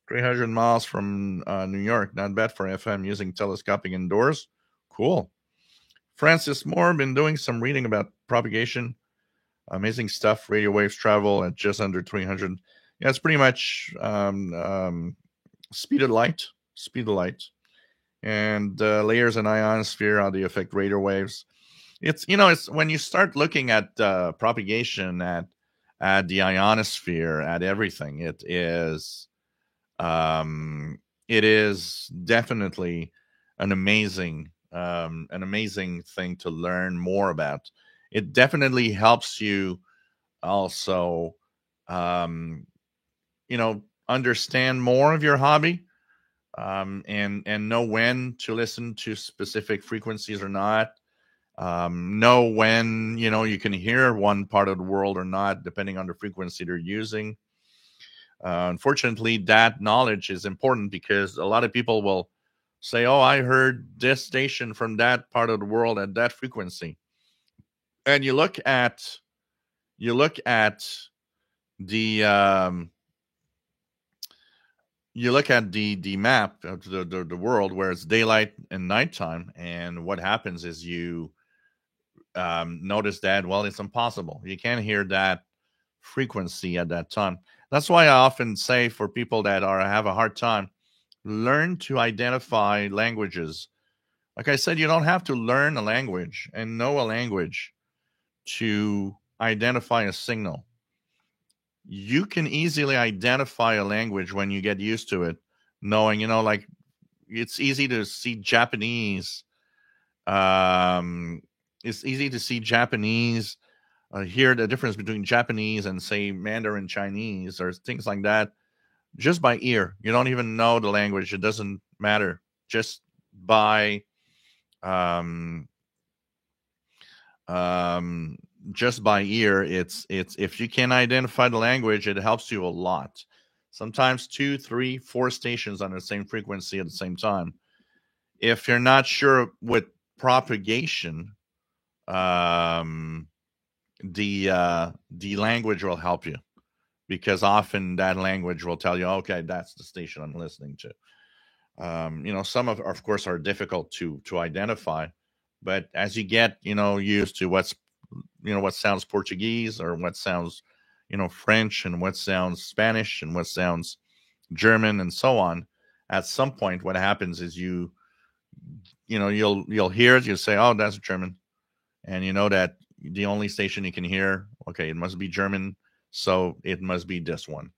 300 miles from New York. Not bad for FM using telescoping indoors. Cool. Francis Moore, been doing some reading about propagation. Amazing stuff. Radio waves travel at just under 300. Yeah, it's pretty much speed of light. Speed of light. And layers and ionosphere, how they affect radio waves. It's when you start looking at propagation, at the ionosphere, at everything, it is definitely an amazing thing to learn more about. It definitely helps you also understand more of your hobby, and know when to listen to specific frequencies or not. Know when you can hear one part of the world or not, depending on the frequency they're using. Unfortunately, that knowledge is important because a lot of people will say, "Oh, I heard this station from that part of the world at that frequency," and you look at the the map of the world where it's daylight and nighttime, and what happens is you notice that, well, it's impossible. You can't hear that frequency at that time. That's why I often say, for people that have a hard time, learn to identify languages. Like I said, you don't have to learn a language and know a language to identify a signal. You can easily identify a language when you get used to it, knowing, like, it's easy to see Japanese. It's easy to see Japanese, hear the difference between Japanese and, say, Mandarin Chinese or things like that, just by ear. You don't even know the language. It doesn't matter. Just by um, just by ear, it's if you can identify the language, it helps you a lot. Sometimes 2, 3, 4 stations on the same frequency at the same time. If you're not sure with propagation, the language will help you, because often that language will tell you, okay, that's the station I'm listening to. Some of course, are difficult to identify, but as you get used to what sounds Portuguese, or what sounds French, and what sounds Spanish, and what sounds German, and so on, at some point what happens is you'll hear it, you'll say, oh, that's German, and you know that the only station you can hear, okay, it must be German, so it must be this one.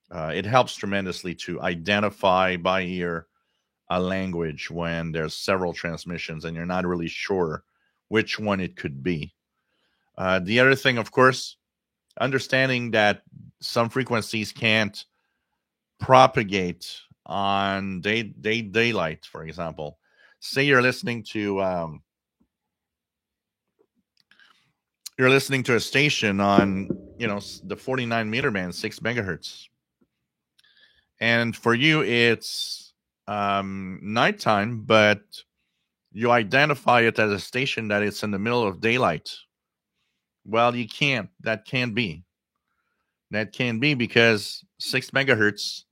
It helps tremendously to identify by ear a language when there's several transmissions and you're not really sure which one it could be. The other thing, of course, understanding that some frequencies can't propagate on daylight, for example. Say you're listening to a station on the 49 meter band, 6 megahertz, and for you it's nighttime, but you identify it as a station that it's in the middle of daylight. Well, you can't. That can't be. That can't be, because 6 megahertz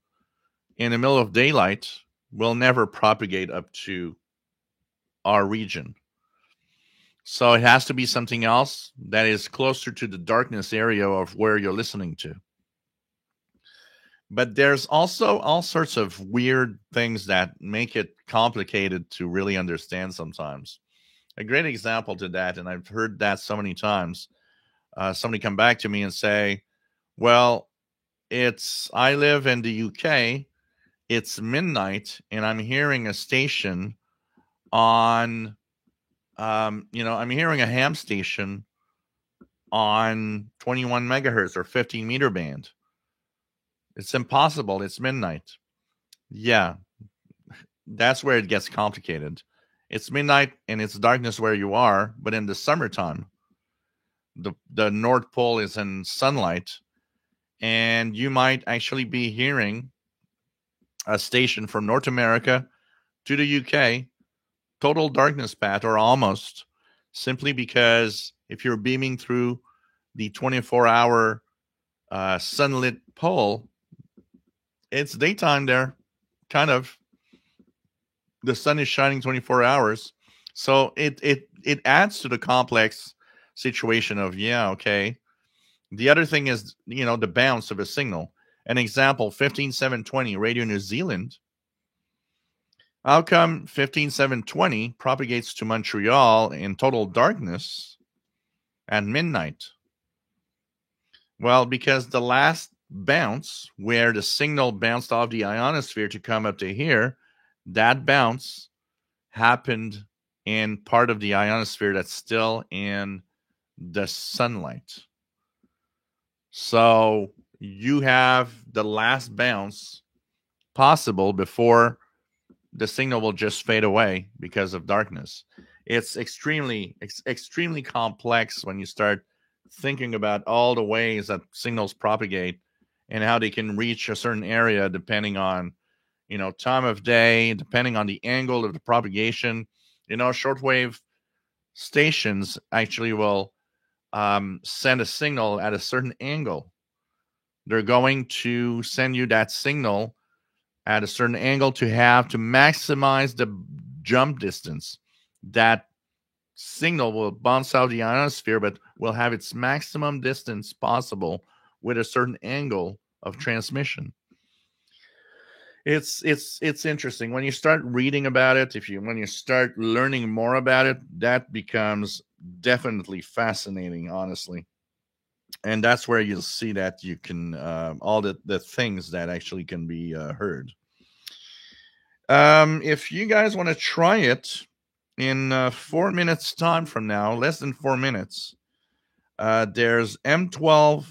in the middle of daylight will never propagate up to our region. So it has to be something else that is closer to the darkness area of where you're listening to. But there's also all sorts of weird things that make it complicated to really understand sometimes. A great example to that, and I've heard that so many times, somebody come back to me and say, well, I live in the UK, it's midnight, and I'm hearing a station on, I'm hearing a ham station on 21 megahertz or 15 meter band. It's impossible. It's midnight. Yeah, that's where it gets complicated. It's midnight and it's darkness where you are, but in the summertime, the North Pole is in sunlight, and you might actually be hearing a station from North America to the UK, total darkness path, or almost, simply because if you're beaming through the 24-hour sunlit pole, it's daytime there, kind of. The sun is shining 24 hours, so it adds to the complex situation of, yeah, okay. The other thing is, the bounce of a signal. An example, 15720 Radio New Zealand. How come 15720 propagates to Montreal in total darkness at midnight? Well, because the last bounce, where the signal bounced off the ionosphere to come up to here, that bounce happened in part of the ionosphere that's still in the sunlight. So you have the last bounce possible before the signal will just fade away because of darkness. It's extremely complex when you start thinking about all the ways that signals propagate and how they can reach a certain area depending on, time of day, depending on the angle of the propagation. Shortwave stations actually will send a signal at a certain angle. They're going to send you that signal at a certain angle to maximize the jump distance. That signal will bounce out the ionosphere, but will have its maximum distance possible with a certain angle of transmission. It's interesting when you start reading about it. When you start learning more about it, that becomes definitely fascinating, honestly. And that's where you'll see that you can all the things that actually can be heard. If you guys want to try it in 4 minutes time from now, less than 4 minutes, there's M12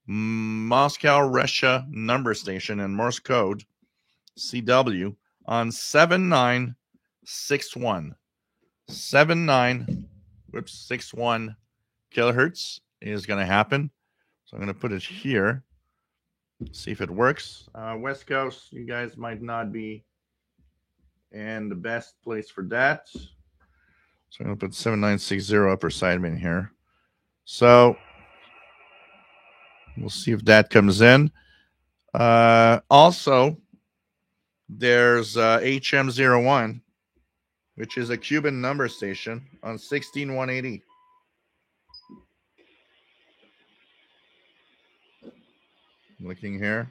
Moscow, Russia number station and Morse code CW on 7961. 61 kilohertz is going to happen. So I'm going to put it here. See if it works. West Coast, you guys might not be in the best place for that. So I'm going to put 7960 upper sideman here. So we'll see if that comes in. Also, there's HM01, which is a Cuban number station on 16180. Looking here.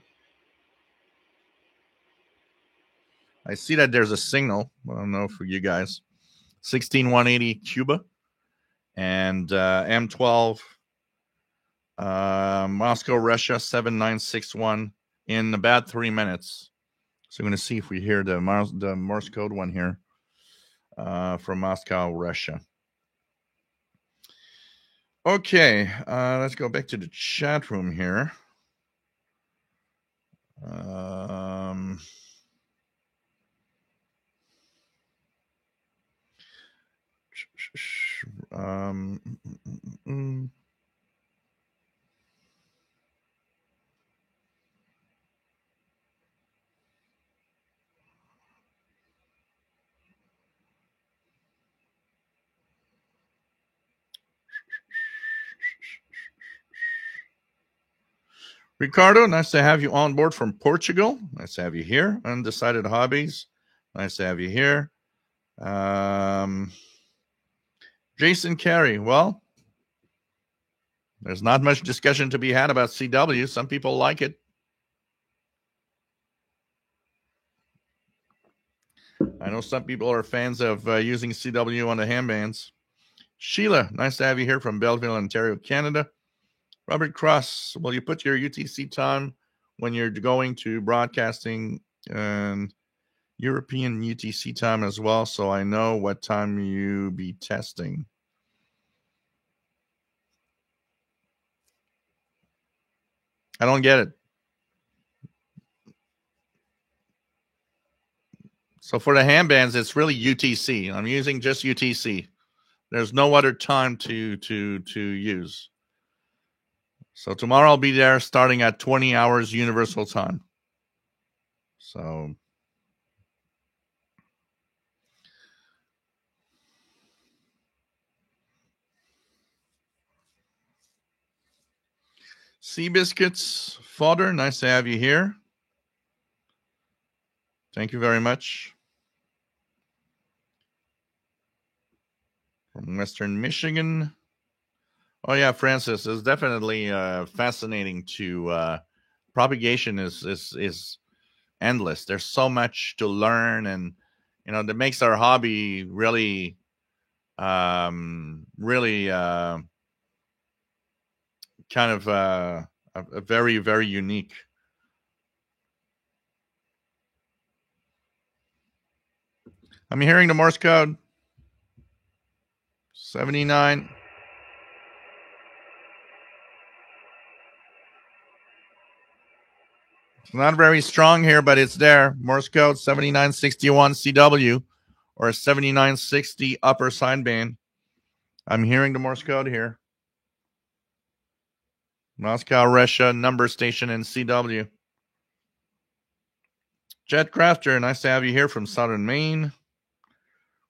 I see that there's a signal. I don't know for you guys. 16180 Cuba and M12 Moscow, Russia 7961 in about 3 minutes. So I'm going to see if we hear the Morse code one here from Moscow, Russia. Okay, let's go back to the chat room here. Ricardo, nice to have you on board from Portugal. Nice to have you here. Undecided Hobbies. Nice to have you here. Jason Carey. Well, there's not much discussion to be had about CW. Some people like it. I know some people are fans of using CW on the handbands. Sheila, nice to have you here from Belleville, Ontario, Canada. Robert Cross, will you put your UTC time when you're going to broadcasting and European UTC time as well, so I know what time you be testing? I don't get it. So for the handbands, it's really UTC. I'm using just UTC. There's no other time to use. So tomorrow I'll be there starting at 20 hours Universal Time. So Sea Biscuits, Fodder, nice to have you here. Thank you very much. From Western Michigan. Oh yeah, Francis, it's definitely fascinating to propagation is endless. There's so much to learn, and that makes our hobby really really kind of a very, very unique. I'm hearing the Morse code. 79. It's not very strong here, but it's there. Morse code 7961 CW or 7960 upper sideband. I'm hearing the Morse code here. Moscow, Russia, number station in CW. Jet Crafter, nice to have you here from Southern Maine.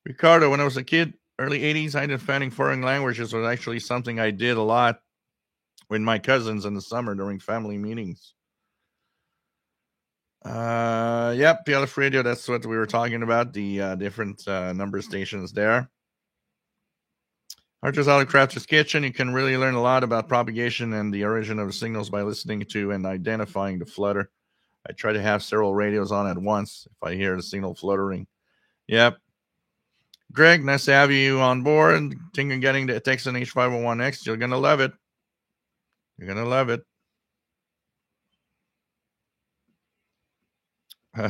Ricardo, when I was a kid, early 80s, I defending foreign languages was actually something I did a lot with my cousins in the summer during family meetings. Yep, PLF Radio, that's what we were talking about, the different number stations there. Archer's Auto Crafter's Kitchen, you can really learn a lot about propagation and the origin of the signals by listening to and identifying the flutter. I try to have several radios on at once if I hear the signal fluttering. Yep. Greg, nice to have you on board. Think of getting the Texan H501X. You're going to love it. You're going to love it.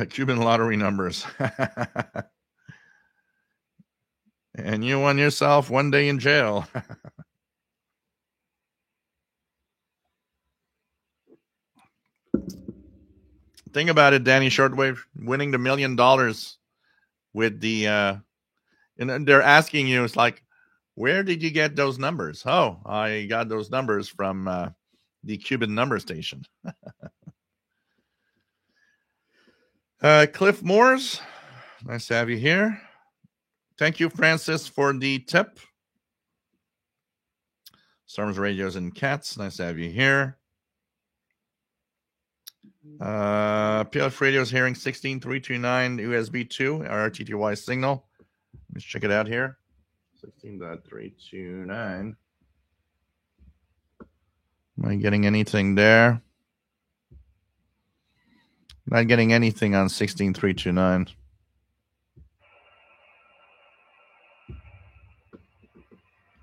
Cuban lottery numbers. And you won yourself one day in jail. Think about it, Danny Shortwave, winning the $1 million with the and they're asking you, it's like, where did you get those numbers? Oh, I got those numbers from the Cuban number station. Cliff Moores, nice to have you here. Thank you, Francis, for the tip. Storms, Radios, and Cats, nice to have you here. PLF Radio is hearing 16329 USB 2, RTTY signal. Let's check it out here. 16.329. Am I getting anything there? Not getting anything on 16329.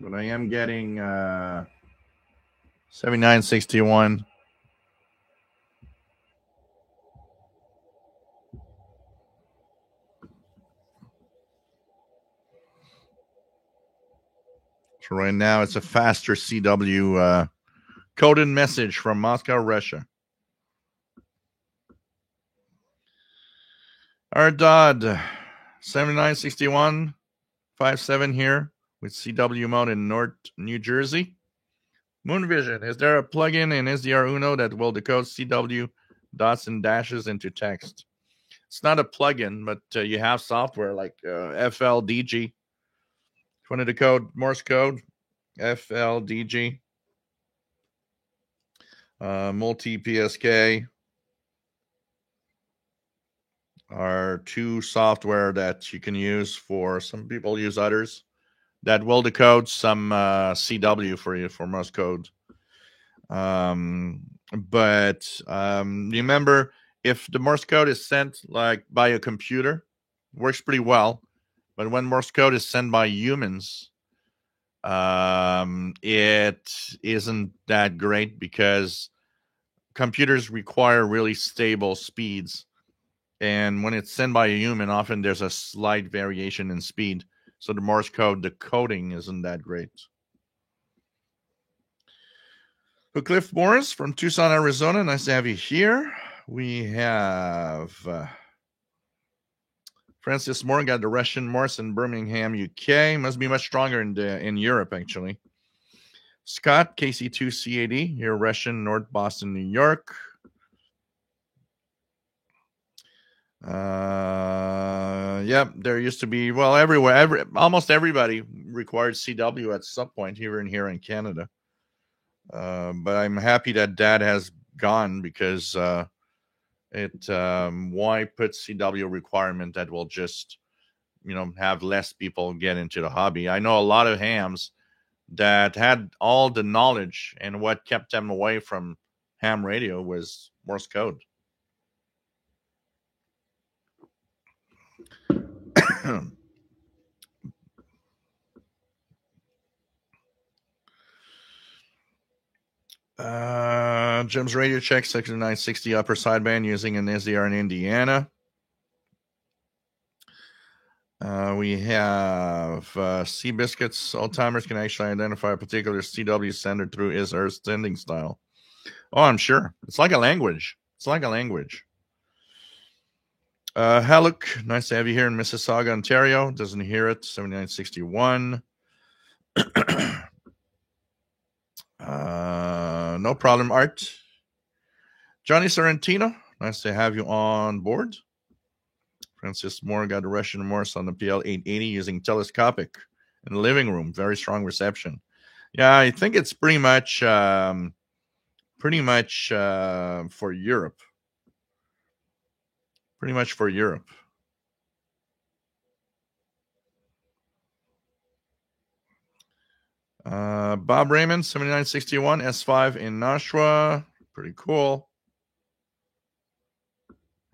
But I am getting 7961. So right now it's a faster CW coded message from Moscow, Russia. Our Dodd 796157 here with CW mode in North New Jersey. Moonvision, is there a plugin in SDR Uno that will decode CW dots and dashes into text? It's not a plugin, but you have software like FLDG. If you want to decode Morse code, FLDG, multi-PSK are two software that you can use for, some people use others, that will decode some CW for you for Morse code. But remember, if the Morse code is sent like by a computer, it works pretty well. But when Morse code is sent by humans, it isn't that great because computers require really stable speeds. And when it's sent by a human, often there's a slight variation in speed. So the Morse code, the coding isn't that great. So Cliff Morris from Tucson, Arizona. Nice to have you here. We have Francis Moore, got the Russian Morse in Birmingham, UK. Must be much stronger in Europe, actually. Scott, KC2C80, here, Russian, North Boston, New York. Yep, there used to be, well, everywhere, almost everybody required CW at some point here in Canada. But I'm happy that Dad has gone because why put CW requirement that will just have less people get into the hobby. I know a lot of hams that had all the knowledge, and what kept them away from ham radio was Morse code. Jim's radio check 6960 upper sideband using an SDR in Indiana. We have Seabiscuits. Old timers can actually identify a particular CW sender through his or her sending style. Oh, I'm sure. It's like a language. Haluk, nice to have you here in Mississauga, Ontario. Doesn't hear it. 7961. No problem, Art. Johnny Sorrentino, nice to have you on board. Francis Moore got a Russian Morse on the PL 880 using telescopic in the living room. Very strong reception. Yeah, I think it's pretty much for Europe. Pretty much for Europe. Bob Raymond, 7961 S5 in Nashua. Pretty cool.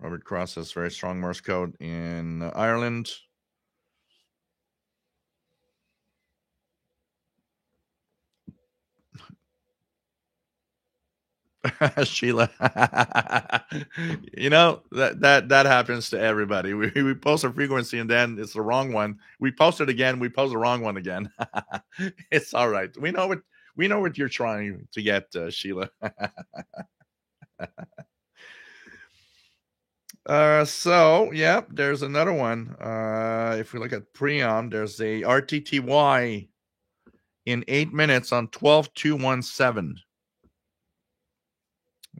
Robert Cross has very strong Morse code in Ireland. Sheila. that happens to everybody. We post a frequency and then it's the wrong one. We post it again, we post the wrong one again. It's all right. We know what you're trying to get, Sheila. So yeah, there's another one. If we look at Preom, there's a RTTY in 8 minutes on 12217.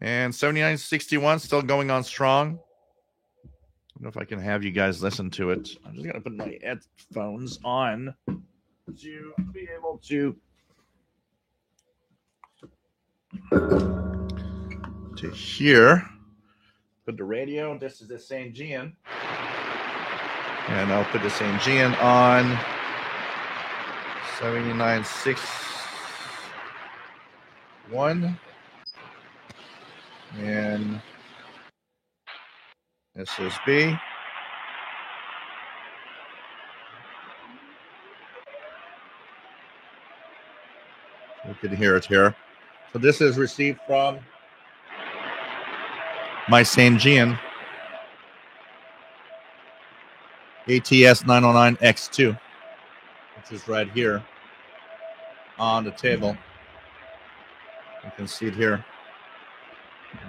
And 7961 still going on strong. I don't know if I can have you guys listen to it. I'm just going to put my headphones on to be able to hear. Put the radio. This is the St. Gian. And I'll put the St. Gian on 7961. And SSB. You can hear it here. So this is received from my St. Gian ATS 909X2, which is right here on the table. You can see it here.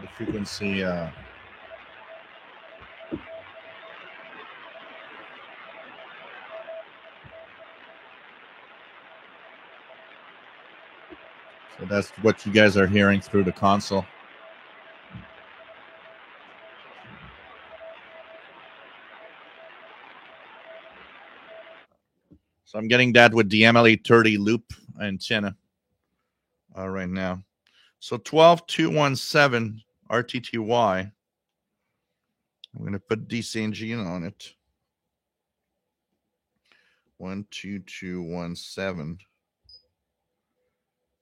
The frequency so that's what you guys are hearing through the console. So I'm getting that with the ML830 loop antenna right now. So 12217 RTTY. I'm going to put DCNG on it. 12217.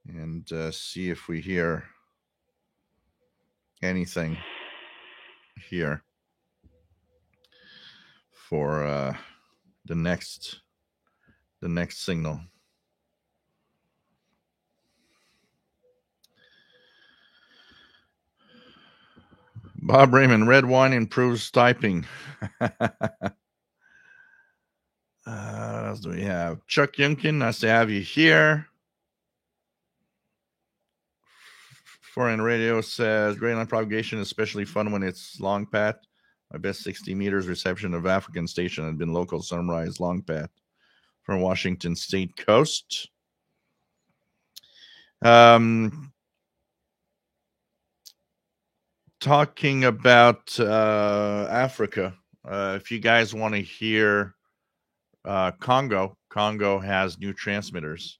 And see if we hear anything here for the next signal. Bob Raymond, red wine improves typing. What else do we have? Chuck Yunkin, nice to have you here. Foreign Radio says, Gray line propagation is especially fun when it's long path. My best 60 meters reception of African station had been local sunrise long path from Washington State coast. Talking about Africa, if you guys want to hear Congo has new transmitters.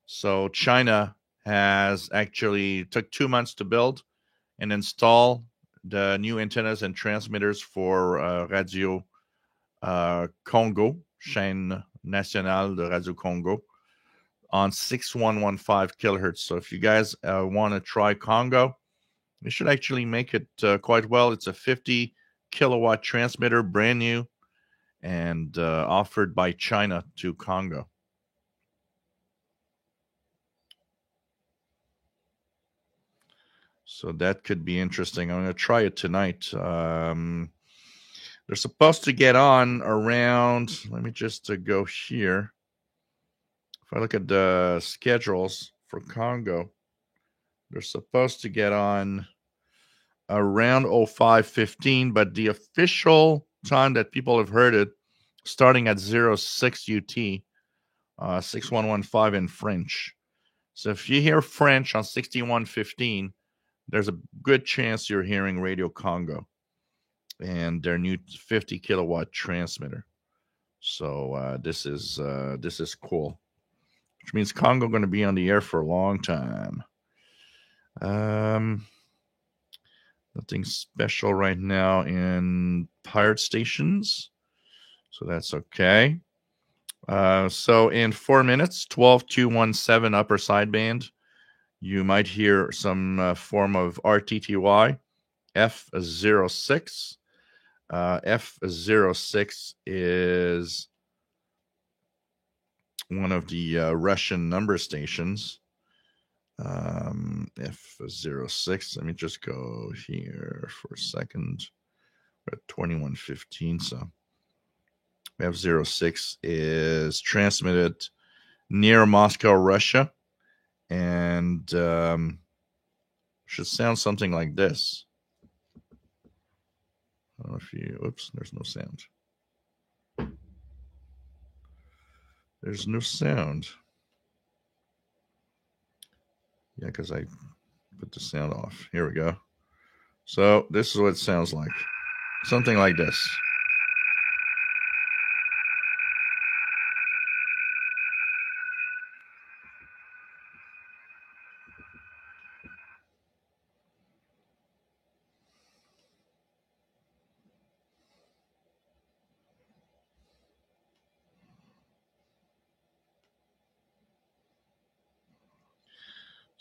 So China has actually took 2 months to build and install the new antennas and transmitters for Radio Congo, chaîne nationale de Radio Congo, on 6115 kilohertz. So if you guys want to try Congo, you should actually make it quite well. It's a 50 kilowatt transmitter, brand new, and offered by China to Congo. So that could be interesting. I'm going to try it tonight. They're supposed to get on around, let me just go here. If I look at the schedules for Congo, they're supposed to get on around 05:15, but the official time that people have heard it, starting at 06 UT, 6115 in French. So if you hear French on 6115, there's a good chance you're hearing Radio Congo and their new 50 kilowatt transmitter. So this is cool, which means Congo going to be on the air for a long time. Nothing special right now in pirate stations, so that's okay. So in 4 minutes, 12217 upper sideband, you might hear some form of RTTY, F06. F06 is one of the Russian number stations. F06, let me just go here for a second. We're at 2115, so F06 is transmitted near Moscow, Russia, and should sound something like this. I don't know if you, oops, there's no sound. There's no sound. Yeah, because I put the sound off. Here we go. So this is what it sounds like. Something like this.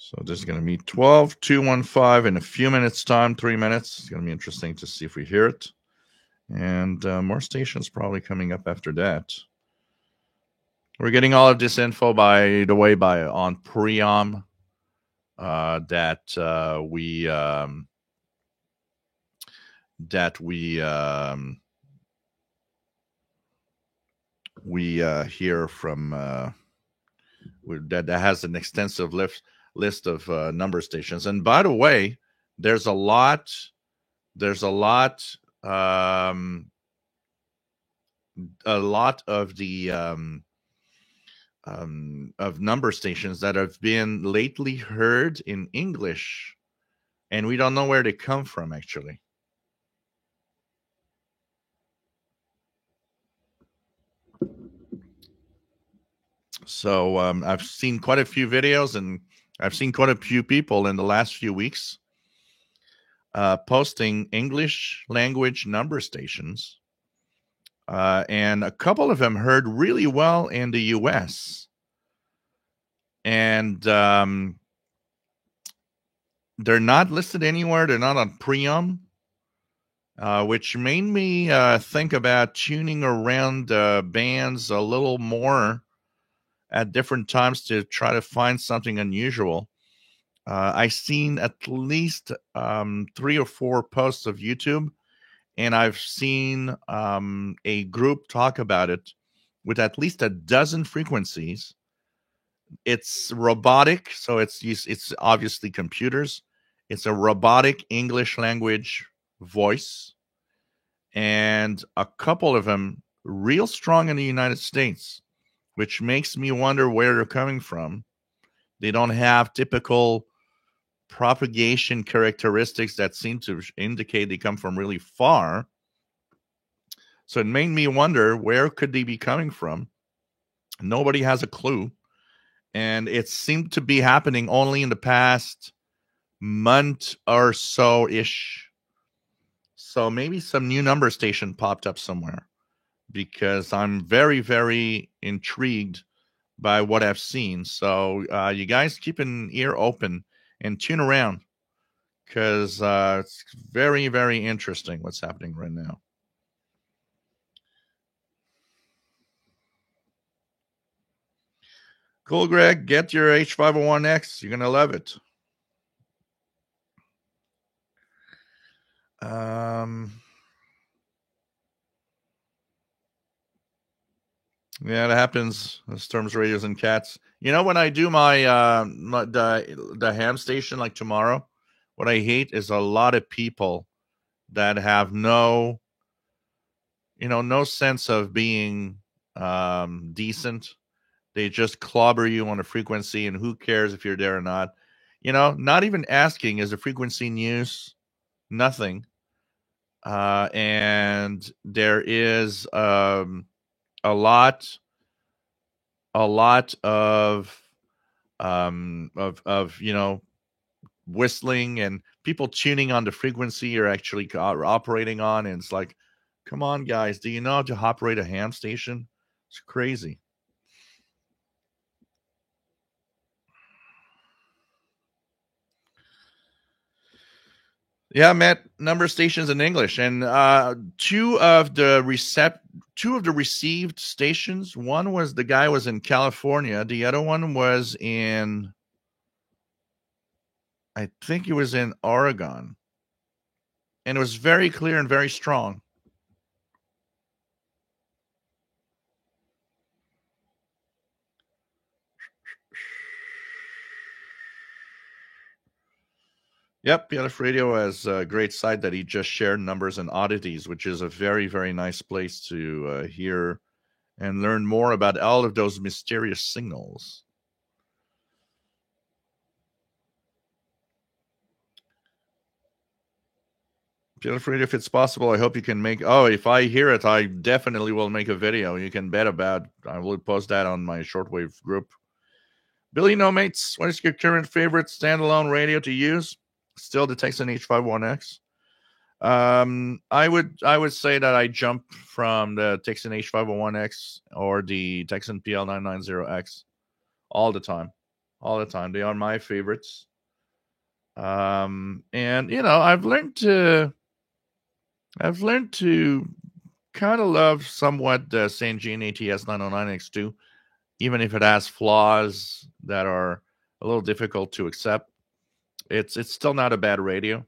So this is going to be 12215 in a few minutes' time, 3 minutes. It's going to be interesting to see if we hear it. And more stations probably coming up after that. We're getting all of this info, by the way, on Priom that we hear from that has an extensive list of number stations. And by the way, there's a lot of the of number stations that have been lately heard in English, and we don't know where they come from, actually. So I've seen quite a few videos, and I've seen quite a few people in the last few weeks posting English language number stations. And a couple of them heard really well in the US. And they're not listed anywhere. They're not on Priom, which made me think about tuning around bands a little more at different times to try to find something unusual. I've seen at least 3 or 4 posts of YouTube, and I've seen a group talk about it with at least a dozen frequencies. It's robotic, so it's obviously computers. It's a robotic English language voice, and a couple of them real strong in the United States, which makes me wonder where they're coming from. They don't have typical propagation characteristics that seem to indicate they come from really far. So it made me wonder, where could they be coming from? Nobody has a clue. And it seemed to be happening only in the past month or so ish. So maybe some new number station popped up somewhere, because I'm very, very intrigued by what I've seen. So you guys keep an ear open and tune around, because it's very, very interesting what's happening right now. Cool, Greg. Get your H501X. You're going to love it. Yeah, that happens. Storms, radios, and cats. You know, when I do my the ham station like tomorrow, what I hate is a lot of people that have no sense of being decent. They just clobber you on a frequency, and who cares if you're there or not? Not even asking, is the frequency news? Nothing. And there is a lot of whistling, and people tuning on the frequency you're actually operating on, and it's like, come on, guys, do you know how to operate a ham station? It's crazy. Yeah, Matt, number of stations in English, and two of the received stations. One was, the guy was in California. The other one was in, I think it was in Oregon, and it was very clear and very strong. Yep, PLF Radio has a great site that he just shared, Numbers and Oddities, which is a very, very nice place to hear and learn more about all of those mysterious signals. PLF Radio, if it's possible, I hope you can make. Oh, if I hear it, I definitely will make a video. You can bet about. I will post that on my shortwave group. Billy No Mates, what is your current favorite standalone radio to use? Still the Texan H51X. I would say that I jump from the Texan H501X or the Texan PL990X all the time. They are my favorites. And I've learned to kind of love somewhat the Sangean ATS 909X2, even if it has flaws that are a little difficult to accept. It's still not a bad radio.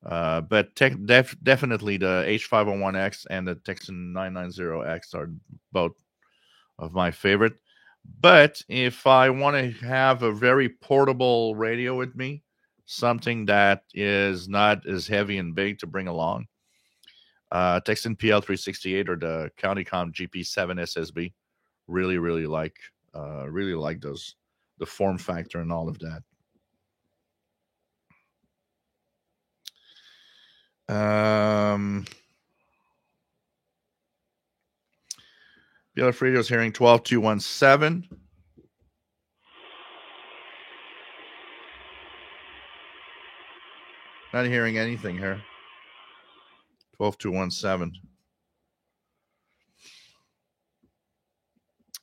But definitely the H501X and the Texan 990X are both of my favorite. But if I want to have a very portable radio with me, something that is not as heavy and big to bring along, Texan PL368 or the CountyCom GP7 SSB, really, really like those, the form factor and all of that. PLF Radio's hearing 12217. Not hearing anything here. 12217.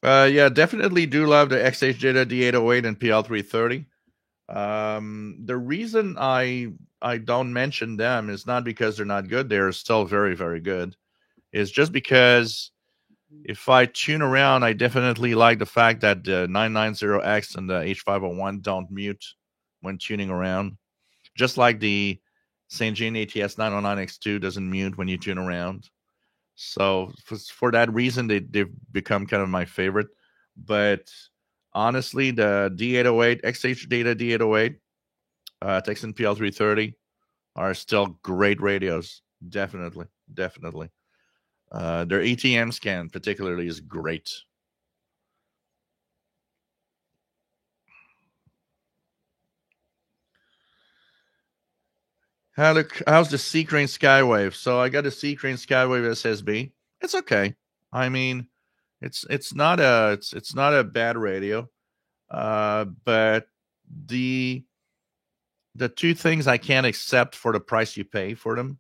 Yeah, definitely do love the XH Data D808 and PL330. The reason I don't mention them is not because they're not good. They're still very, very good. It's just because if I tune around, I definitely like the fact that the 990X and the H501 don't mute when tuning around. Just like the Sangean ATS 909X2 doesn't mute when you tune around. So for that reason, they've become kind of my favorite. But honestly, the D808, XH Data D808, Texan PL330 are still great radios. Definitely. Their ETM scan particularly is great. How's the Seacrane Skywave? So I got a Seacrane Skywave SSB. It's okay. I mean, it's not a bad radio. But the two things I can't accept for the price you pay for them,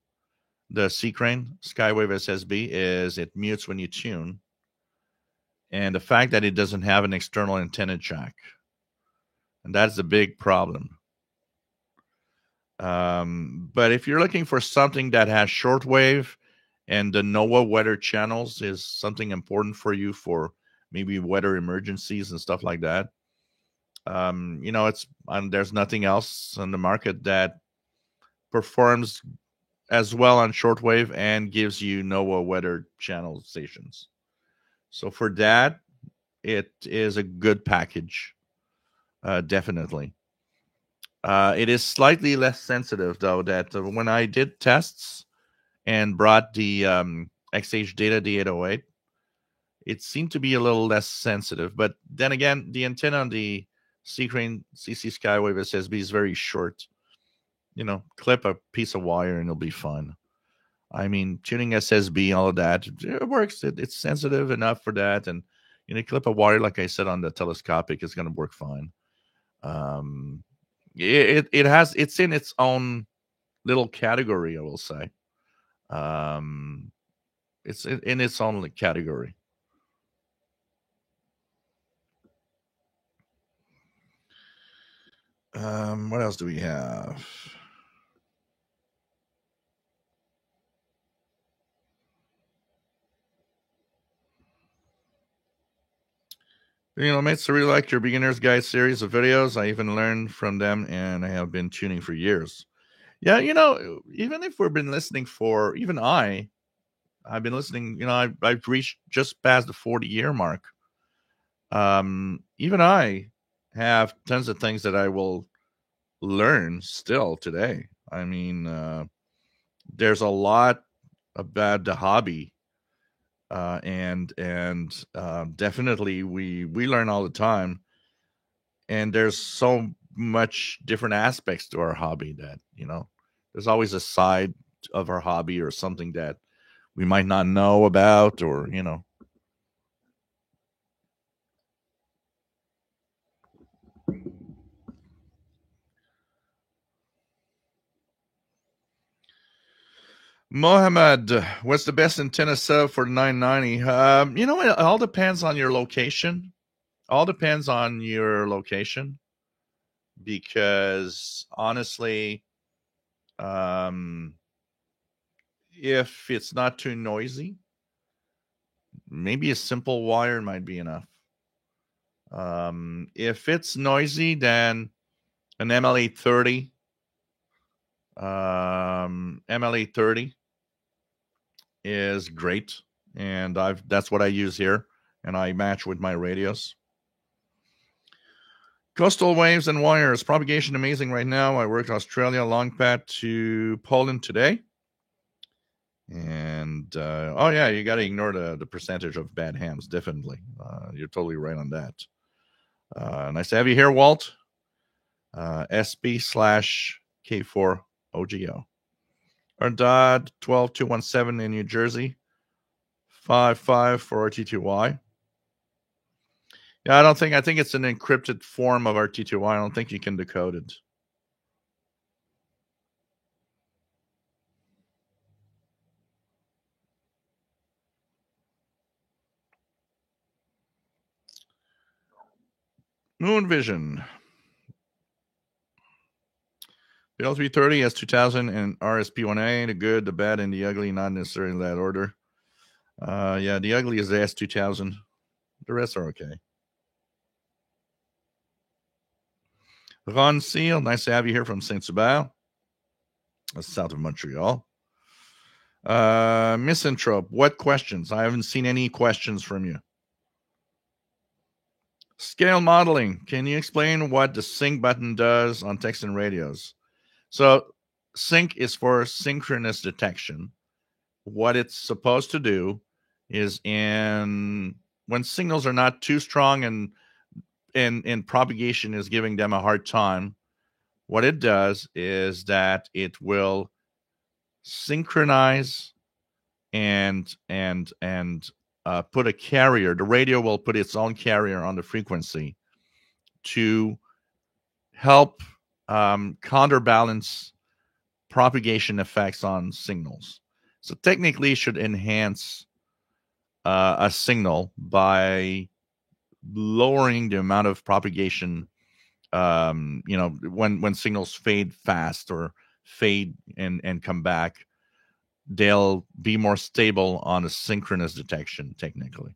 the C-Crane Skywave SSB, is it mutes when you tune, and the fact that it doesn't have an external antenna jack, and that's a big problem. But if you're looking for something that has shortwave and the NOAA weather channels is something important for you for maybe weather emergencies and stuff like that, there's nothing else on the market that performs as well on shortwave and gives you NOAA weather channel stations. So for that, it is a good package, definitely. It is slightly less sensitive, though, that when I did tests and brought the XH Data D808, it seemed to be a little less sensitive. But then again, the antenna on the C-Crane CC Skywave SSB is very short. Clip a piece of wire and it'll be fine. I mean, tuning SSB, all of that, it works. It's sensitive enough for that. And, clip a wire, like I said, on the telescopic, it's going to work fine. It's in its own little category, I will say. It's in its own category. What else do we have? Mates, I really like your beginner's guide series of videos. I even learned from them, and I have been tuning for years. Yeah, even if we've been listening for, even I've been listening, I've reached just past the 40-year mark. Even I have tons of things that I will learn still today. I mean, there's a lot about the hobby, and definitely we learn all the time. And there's so much different aspects to our hobby that there's always a side of our hobby or something that we might not know about, or Mohammed, what's the best antenna setup for 990? It all depends on your location. Because honestly, if it's not too noisy, maybe a simple wire might be enough. If it's noisy, then an ML830. ML830 is great, and that's what I use here, and I match with my radios. Coastal waves and wires. Propagation amazing right now. I worked Australia long path to Poland today. And you got to ignore the percentage of bad hams. Definitely, you're totally right on that. Nice to have you here, Walt. SB/K4 OGO. Ardad 12217 in New Jersey. 55 for RT2Y. Yeah, I think it's an encrypted form of RT2Y. I don't think you can decode it. Moon Vision. The L330, S2000, and RSP1A. The good, the bad, and the ugly, not necessarily in that order. The ugly is the S2000. The rest are okay. Ron Seal, nice to have you here from Saint-Hubert. That's south of Montreal. Misanthrope, what questions? I haven't seen any questions from you. Scale modeling. Can you explain what the sync button does on Tecsun radios? So sync is for synchronous detection. What it's supposed to do is when signals are not too strong and propagation is giving them a hard time, what it does is that it will synchronize and put a carrier. The radio will put its own carrier on the frequency to help counterbalance propagation effects on signals. So technically, it should enhance a signal by lowering the amount of propagation. When signals fade fast or fade and come back, they'll be more stable on a synchronous detection. Technically,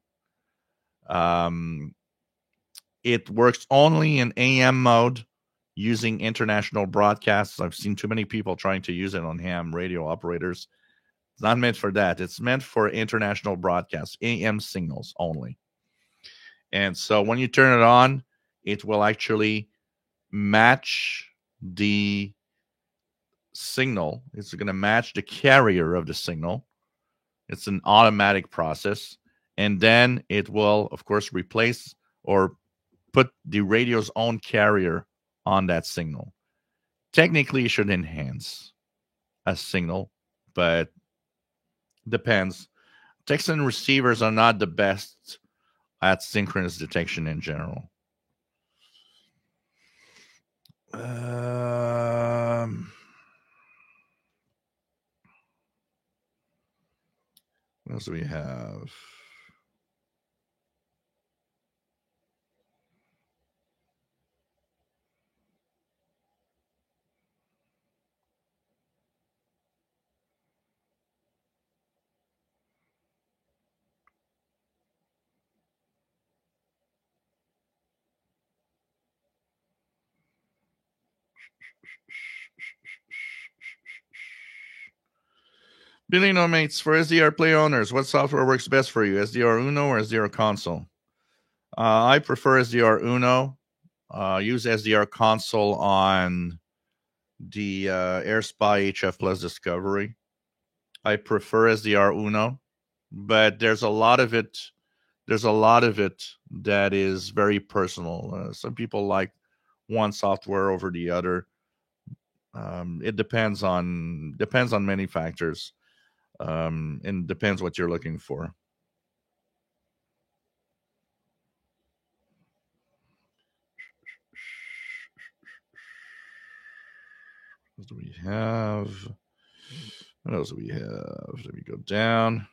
it works only in AM mode using international broadcasts. I've seen too many people trying to use it on ham radio operators. It's not meant for that. It's meant for international broadcasts, AM signals only. And so when you turn it on, it will actually match the signal. It's going to match the carrier of the signal. It's an automatic process. And then it will, of course, replace or put the radio's own carrier on that signal. Technically, it should enhance a signal, but depends. Texan receivers are not the best at synchronous detection in general. What else do we have? Billy No Mates, for SDR Play owners, what software works best for you, SDR Uno or SDR Console? I prefer SDR Uno. Use SDR Console on the AirSpy HF Plus Discovery. I prefer SDR Uno, but there's a lot of it. There's a lot of it that is very personal. Some people like one software over the other. It depends on many factors, and depends what you're looking for. What do we have? What else do we have? Let me go down.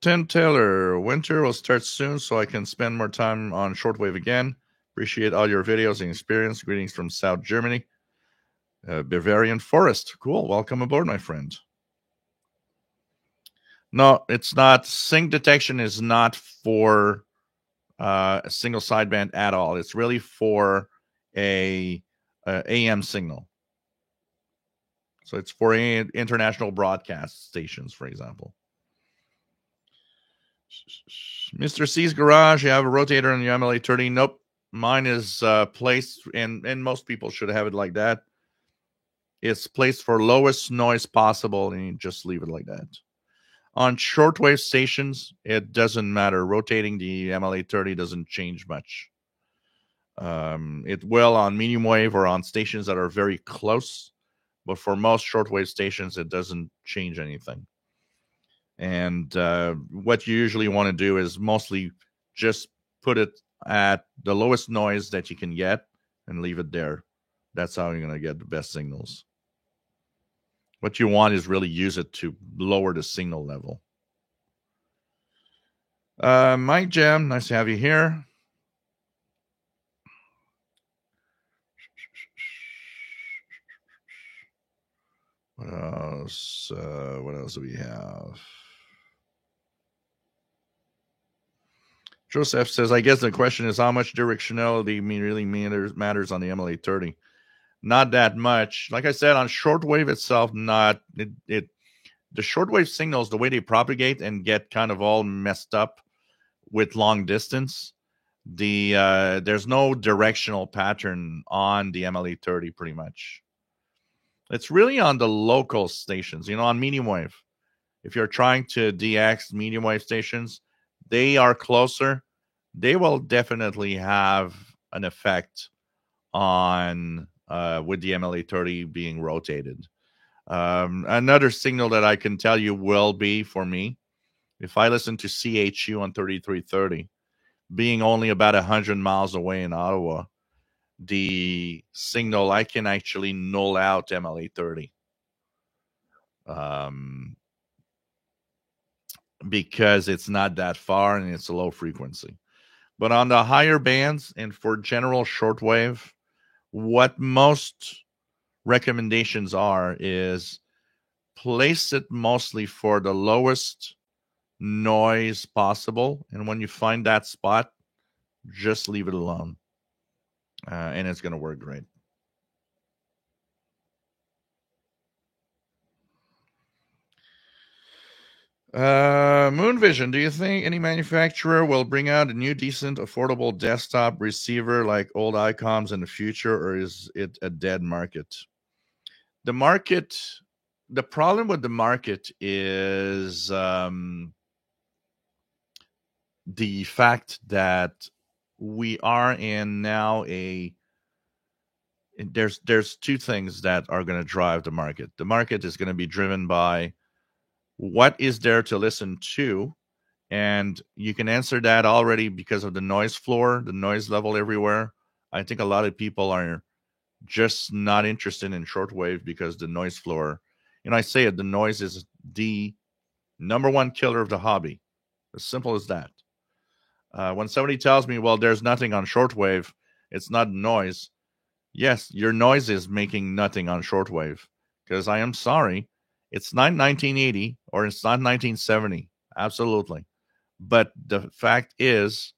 Tim Taylor, winter will start soon, so I can spend more time on shortwave again. Appreciate all your videos and experience. Greetings from South Germany. Bavarian Forest. Cool. Welcome aboard, my friend. No, it's not. Sync detection is not for a single sideband at all. It's really for a AM signal. So it's for international broadcast stations, for example. Mr. C's Garage, you have a rotator on your MLA30? Nope. Mine is placed, and most people should have it like that. It's placed for lowest noise possible, and you just leave it like that. On shortwave stations, it doesn't matter. Rotating the MLA30 doesn't change much. It will on medium wave or on stations that are very close, but for most shortwave stations, it doesn't change anything. And what you usually want to do is mostly just put it at the lowest noise that you can get and leave it there. That's how you're going to get the best signals. What you want is really use it to lower the signal level. Mike Jam, nice to have you here. What else? What else do we have? Joseph says, I guess the question is how much directionality really matters on the MLA30. Not that much. Like I said, on shortwave itself, not it. The shortwave signals, the way they propagate and get kind of all messed up with long distance, there's no directional pattern on the MLA30 pretty much. It's really on the local stations, on medium wave. If you're trying to DX medium wave stations, they are closer. They will definitely have an effect on with the MLA30 being rotated. Another signal that I can tell you will be for me, if I listen to CHU on 3330, being only about 100 miles away in Ottawa, the signal, I can actually null out MLA30. Because it's not that far and it's a low frequency. But on the higher bands and for general shortwave, what most recommendations are is place it mostly for the lowest noise possible. And when you find that spot, just leave it alone. And it's going to work great. Moon Vision, do you think any manufacturer will bring out a new decent affordable desktop receiver like old ICOMs in the future, or is it a dead market? The problem with the market is the fact that we are in now there's two things that are going to drive the market. The market is going to be driven by what is there to listen to, and you can answer that already because of the noise floor, the noise level everywhere. I think a lot of people are just not interested in shortwave because the noise floor, I say it, the noise is the number one killer of the hobby. As simple as that. When somebody tells me, well, there's nothing on shortwave, it's not noise. Yes, your noise is making nothing on shortwave, because I am sorry, it's not 1980 or it's not 1970. Absolutely. But the fact is,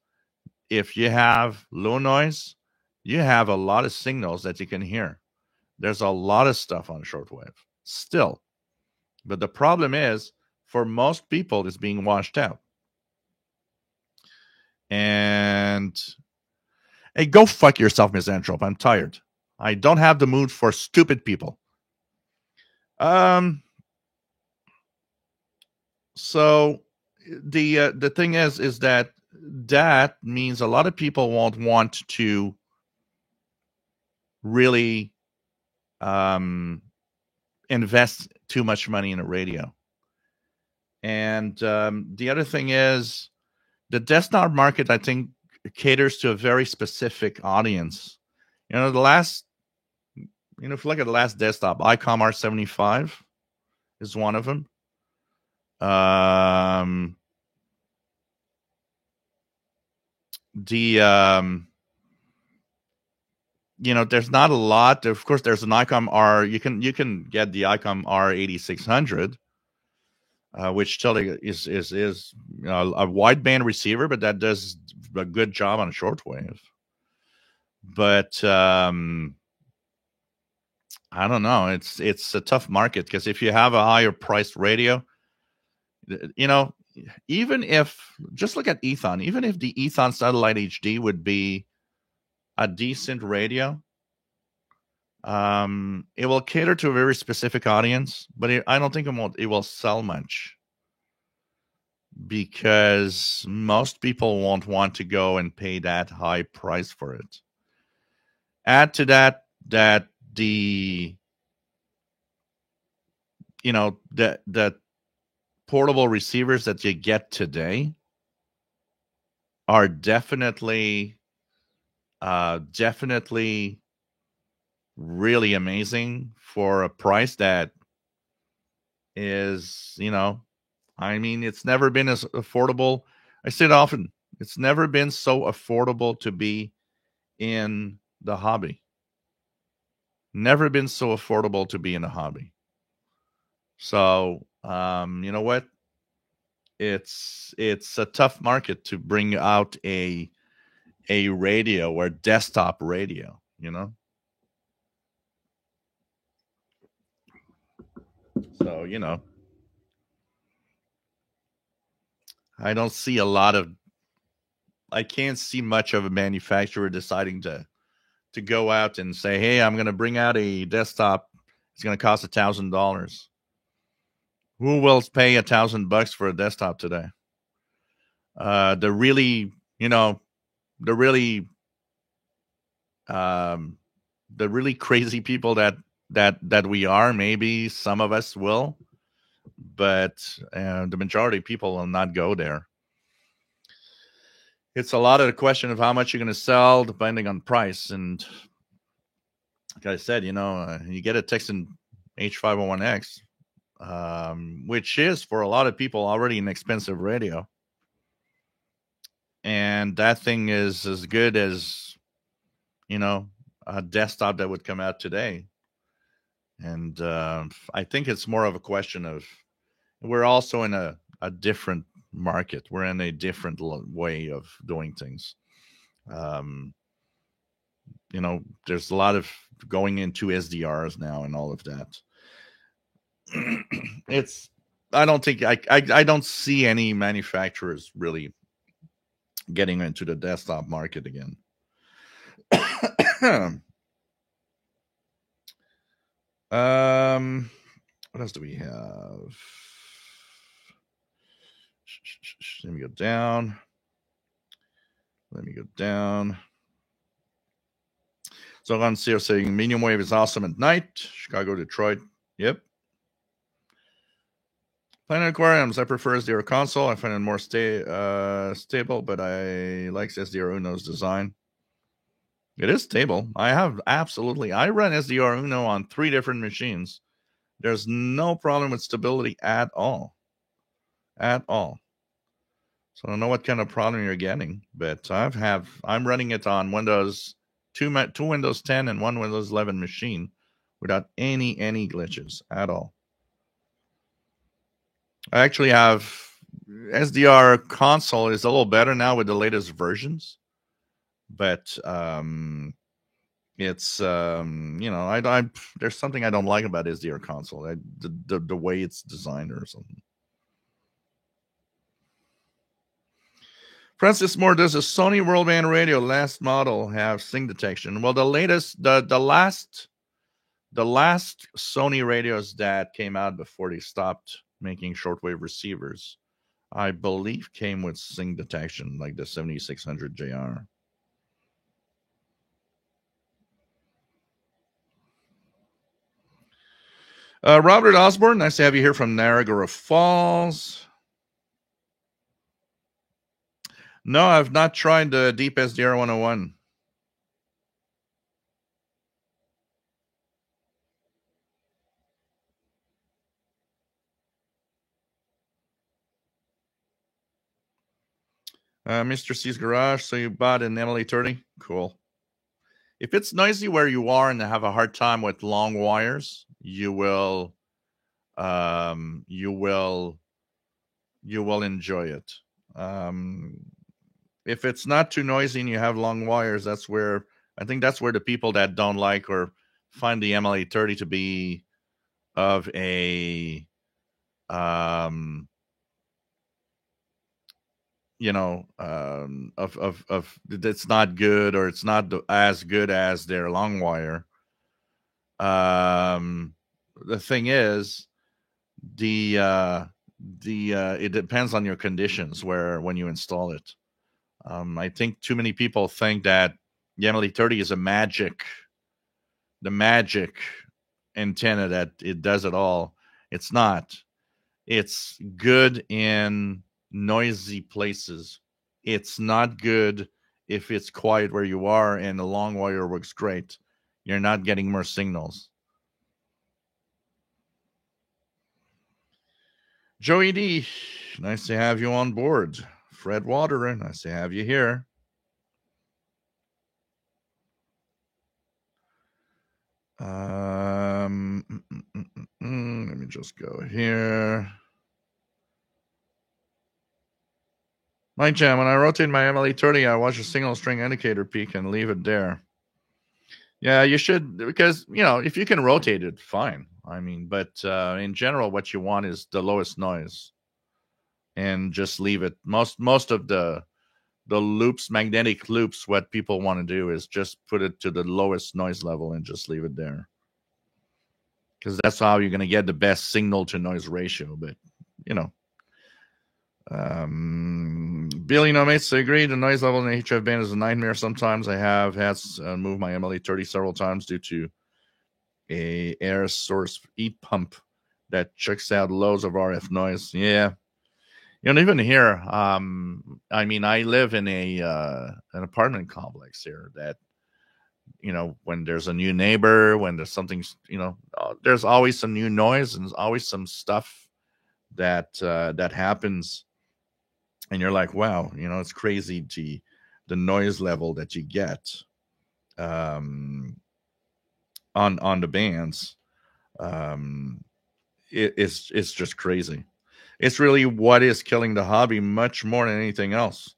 if you have low noise, you have a lot of signals that you can hear. There's a lot of stuff on shortwave still. But the problem is, for most people, it's being washed out. And hey, go fuck yourself, Misanthrope. I'm tired. I don't have the mood for stupid people. So the thing is that means a lot of people won't want to really invest too much money in a radio. And the other thing is the desktop market, I think, caters to a very specific audience. If you look at the last desktop, ICOM R75 is one of them. There's not a lot. Of course, there's an ICOM R. You can get the ICOM R8600, which totally is a wideband receiver, but that does a good job on shortwave. But I don't know. It's a tough market, because if you have a higher priced radio, even if, just look at Ethon, even if the Ethon Satellite HD would be a decent radio, it will cater to a very specific audience, but I don't think it will sell much, because most people won't want to go and pay that high price for it. Add to that the portable receivers that you get today are definitely really amazing for a price that is, it's never been as affordable. I say it often, it's never been so affordable to be in the hobby. Never been so affordable to be in a hobby. So, you know what? It's a tough market to bring out a radio or desktop radio, So, I don't see I can't see much of a manufacturer deciding to go out and say, hey, I'm going to bring out a desktop. It's going to cost $1,000. Who will pay $1,000 for a desktop today? The really crazy people that that we are. Maybe some of us will, but the majority of people will not go there. It's a lot of the question of how much you're going to sell depending on price. And like I said, you get a Texan H501X, which is for a lot of people already an expensive radio. And that thing is as good as, a desktop that would come out today. And I think it's more of a question of, we're also in a different market. We're in a different way of doing things. There's a lot of going into SDRs now and all of that. I don't think I don't see any manufacturers really getting into the desktop market again. What else do we have? Let me go down. So on Sear saying medium wave is awesome at night. Chicago, Detroit. Yep. Planet Aquariums. I prefer SDR console. I find it more stable, but I like SDR Uno's design. It is stable. I run SDR Uno on 3 different machines. There's no problem with stability at all. At all. So I don't know what kind of problem you're getting, but I'm running it on Windows two Windows 10 and 1 Windows 11 machine without any glitches at all. I actually have SDR console is a little better now with the latest versions, but it's there's something I don't like about SDR console, the way it's designed or something. Francis Moore, does a Sony Worldband radio last model have sync detection? Well, the last Sony radios that came out before they stopped making shortwave receivers, I believe came with sync detection, like the 7600 JR. Robert Osborne, nice to have you here from Niagara Falls. No, I've not tried the Deep SDR 101. Mr. C's Garage, so you bought an MLA30? Cool. If it's noisy where you are and have a hard time with long wires, you will enjoy it. If it's not too noisy and you have long wires, that's where the people that don't like or find the MLA30 to be of a it's not good, or it's not as good as their long wire. The thing is, it depends on your conditions when you install it. I think too many people think that the MLA30 is the magic antenna that it does it all. It's not. It's good in noisy places. It's not good if it's quiet where you are and the long wire works great. You're not getting more signals. Joey D, nice to have you on board. Fred Waterer, nice to have you here. Let me just go here. Mike Jam, when I rotate my MLA30, I watch a single string indicator peak and leave it there. Yeah, you should, because, if you can rotate it, fine. I mean, but in general, what you want is the lowest noise. And just leave it. Most of the loops, magnetic loops, what people want to do is just put it to the lowest noise level and just leave it there. Because that's how you're going to get the best signal to noise ratio. But, Billy No Mates, I agree. The noise level in the HF band is a nightmare. Sometimes I have had to move my MLA30 several times due to a air source heat pump that chucks out loads of RF noise. Yeah, you don't even hear. I mean, I live in a an apartment complex here that, when there's a new neighbor, when there's something, there's always some new noise and there's always some stuff that happens, and you're like, wow, it's crazy the noise level that you get um, on the bands. Um, it's just crazy. It's really what is killing the hobby much more than anything else.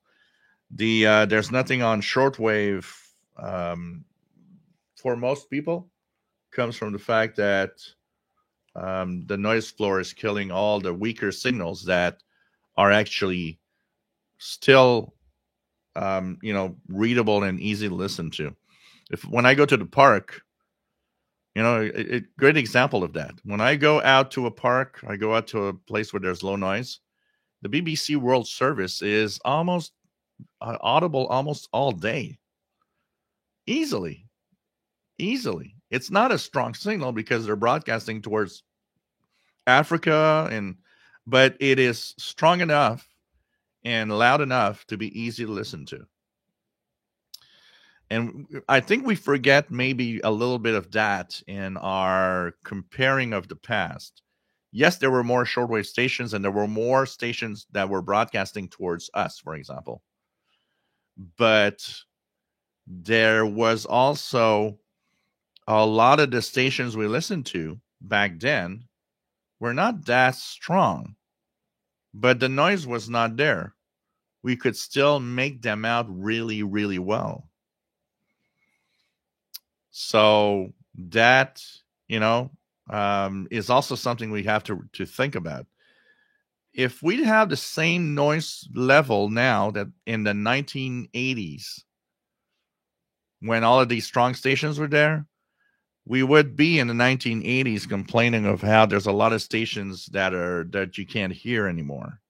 There's nothing on shortwave, um, for most people, comes from the fact that the noise floor is killing all the weaker signals that are actually still readable and easy to listen to. If when I go to the park, great example of that. When I go out to a park, I go out to a place where there's low noise. The BBC World Service is almost audible almost all day, easily, easily. It's not a strong signal because they're broadcasting towards Africa, but it is strong enough and loud enough to be easy to listen to. And I think we forget maybe a little bit of that in our comparing of the past. Yes, there were more shortwave stations and there were more stations that were broadcasting towards us, for example. But there was also a lot of the stations we listened to back then were not that strong, but the noise was not there. We could still make them out really, really well. So that, is also something we have to think about. If we have the same noise level now that in the 1980s, when all of these strong stations were there, we would be in the 1980s complaining of how there's a lot of stations that you can't hear anymore.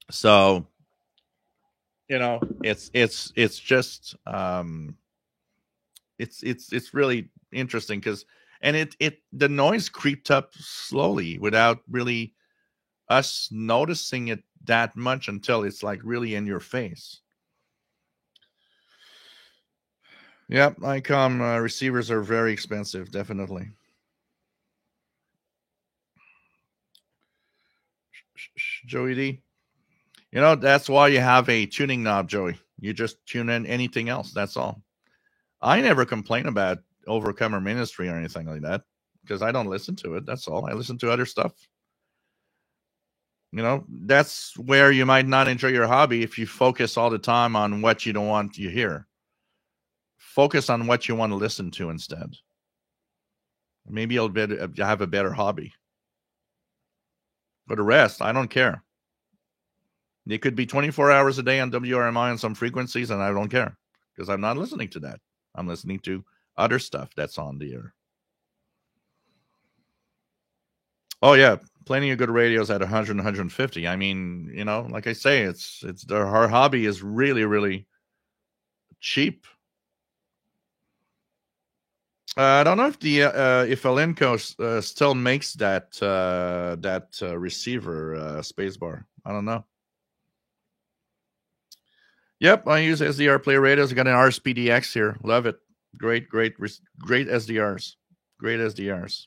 So, it's just it's really interesting because the noise creeped up slowly without really us noticing it that much until it's like really in your face. Yep, ICOM receivers are very expensive, definitely. Joey D, that's why you have a tuning knob, Joey. You just tune in anything else. That's all. I never complain about Overcomer Ministry or anything like that because I don't listen to it. That's all. I listen to other stuff. That's where you might not enjoy your hobby if you focus all the time on what you don't want to hear. Focus on what you want to listen to instead. Maybe you'll have a better hobby. For the rest, I don't care. It could be 24 hours a day on WRMI on some frequencies, and I don't care because I'm not listening to that. I'm listening to other stuff that's on the air. Oh yeah, plenty of good radios at 100 and 150. I mean, like I say, it's our hobby is really, really cheap. I don't know if if Alinco still makes that receiver spacebar. I don't know. Yep, I use SDR player radios. I got an RSPDX here. Love it. Great SDRs. Great SDRs.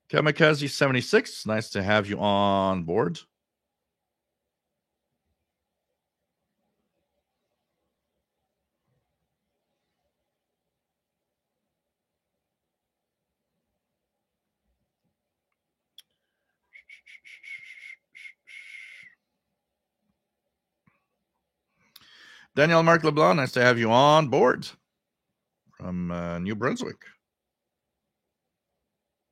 Kamikaze 76, nice to have you on board. Daniel Mark LeBlanc, nice to have you on board from New Brunswick.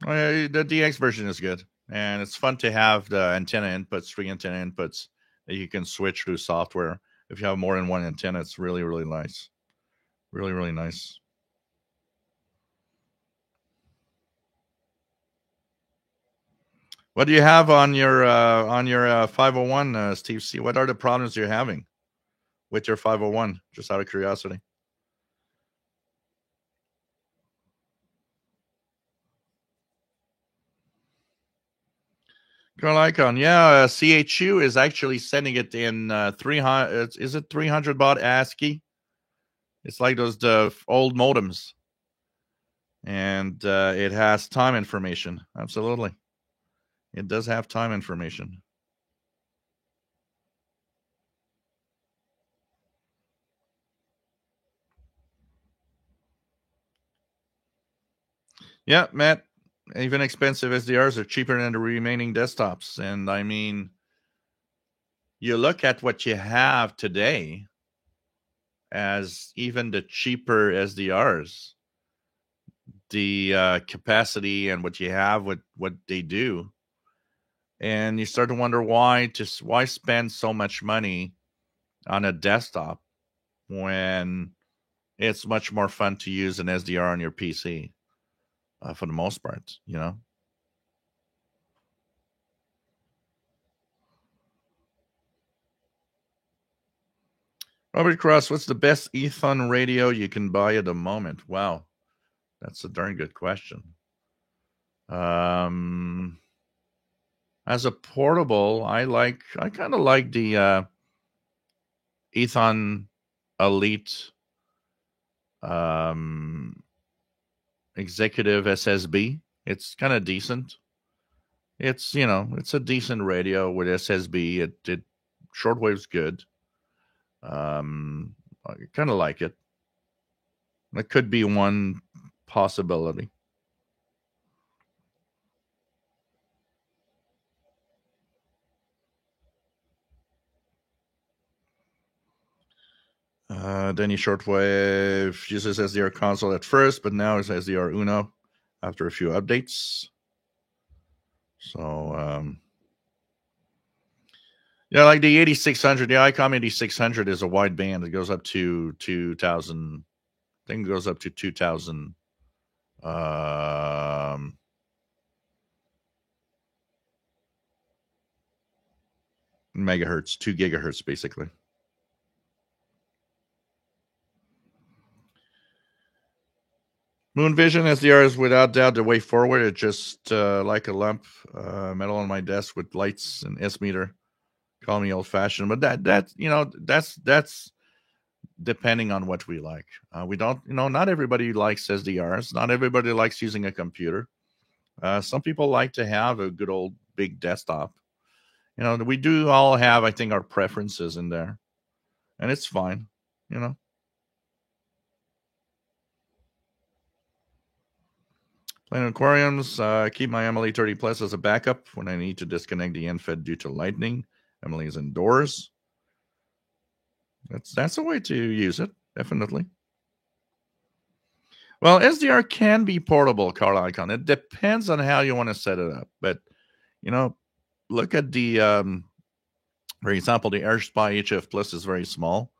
The DX version is good, and it's fun to have the antenna inputs, 3 antenna inputs that you can switch through software. If you have more than one antenna, it's really, really nice. Really, really nice. What do you have on your 501, Steve C? What are the problems you're having with your 501? Just out of curiosity. Girl Icon, yeah, CHU is actually sending it in 300. Is it 300 baud ASCII? It's like those the old modems, and it has time information. Absolutely, it does have time information. Yeah, Matt. Even expensive SDRs are cheaper than the remaining desktops, and I mean, you look at what you have today as even the cheaper SDRs, the capacity and what you have, what they do, and you start to wonder why spend so much money on a desktop when it's much more fun to use an SDR on your PC for the most part, you know. Robert Cross, what's the best Ethon radio you can buy at the moment? Wow, that's a darn good question. Um, as a portable, I kind of like the Ethon Elite um, Executive SSB. It's kind of decent. It's it's a decent radio with SSB. It shortwave's good. I kind of like it. That could be one possibility. Denny Shortwave uses SDR console at first, but now it's SDR Uno after a few updates. So, yeah, like the 8600, the ICOM 8600 is a wide band. It goes up to 2000. I think it goes up to 2000 megahertz, 2 gigahertz, basically. Moon Vision SDR is without doubt the way forward. It's just like a lump metal on my desk with lights and S meter. Call me old fashioned, but that's depending on what we like. We don't, not everybody likes SDRs. Not everybody likes using a computer. Some people like to have a good old big desktop. We do all have, I think, our preferences in there, and it's fine. You know. Playing aquariums, keep my Emily 30 Plus as a backup when I need to disconnect the NFED due to lightning. Emily is indoors. That's a way to use it, definitely. Well, SDR can be portable, Carl Icon. It depends on how you want to set it up. But, look at the, for example, the AirSpy HF Plus is very small.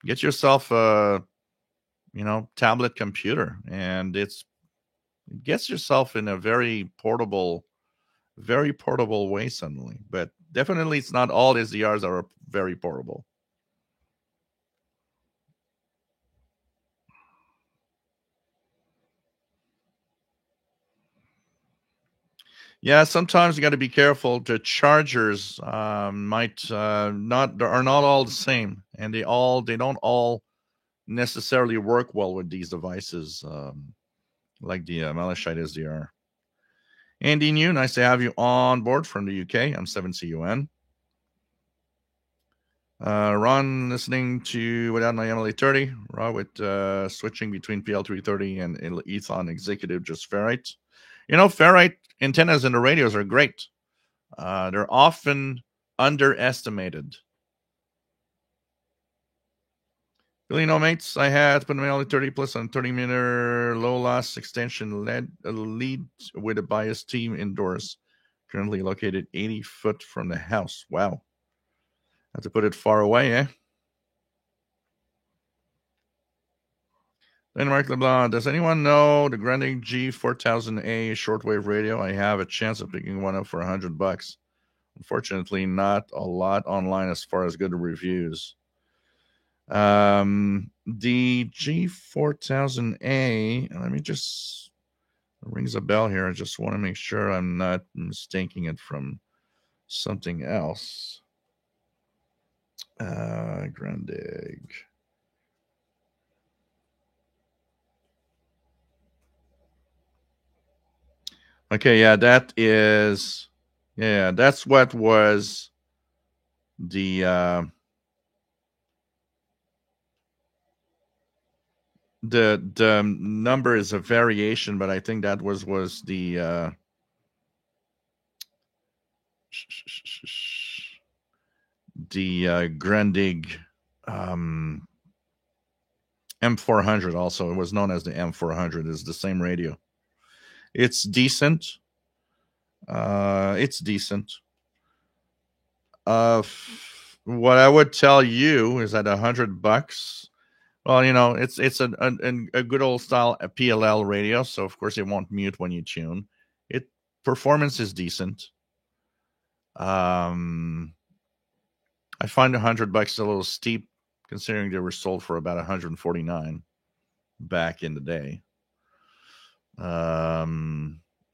Get yourself a, tablet computer, and it gets yourself in a very portable way suddenly. But definitely it's not all SDRs are very portable. Yeah, sometimes you got to be careful. The chargers might not are not all the same, and they don't all necessarily work well with these devices, like the Malachite SDR. Andy New, nice to have you on board from the UK. I'm 7CUN. Ron, listening to Without My Emily 30. Raw with switching between PL330 and Ethon Executive, just Ferrite. Ferrite antennas in the radios are great. They're often underestimated. Billy No Mates, I had put my only 30 plus on 30-meter low loss extension lead with a bias team indoors. Currently located 80 foot from the house. Wow. Have to put it far away, eh? Mark LeBlanc, does anyone know the Grundig G4000A shortwave radio? I have a chance of picking one up for $100. Unfortunately, not a lot online as far as good reviews. The G4000A, let me just, it rings a bell here. I just want to make sure I'm not mistaking it from something else. Grundig. Okay, yeah, that is, yeah, that's what was the number is a variation, but I think that was the Grundig M400. Also, it was known as the M400. It's the same radio. It's decent. It's decent. What I would tell you is that $100. Well, you know, it's a good old style PLL radio, so of course it won't mute when you tune. It performance is decent. I find $100 a little steep, considering they were sold for about $149 back in the day.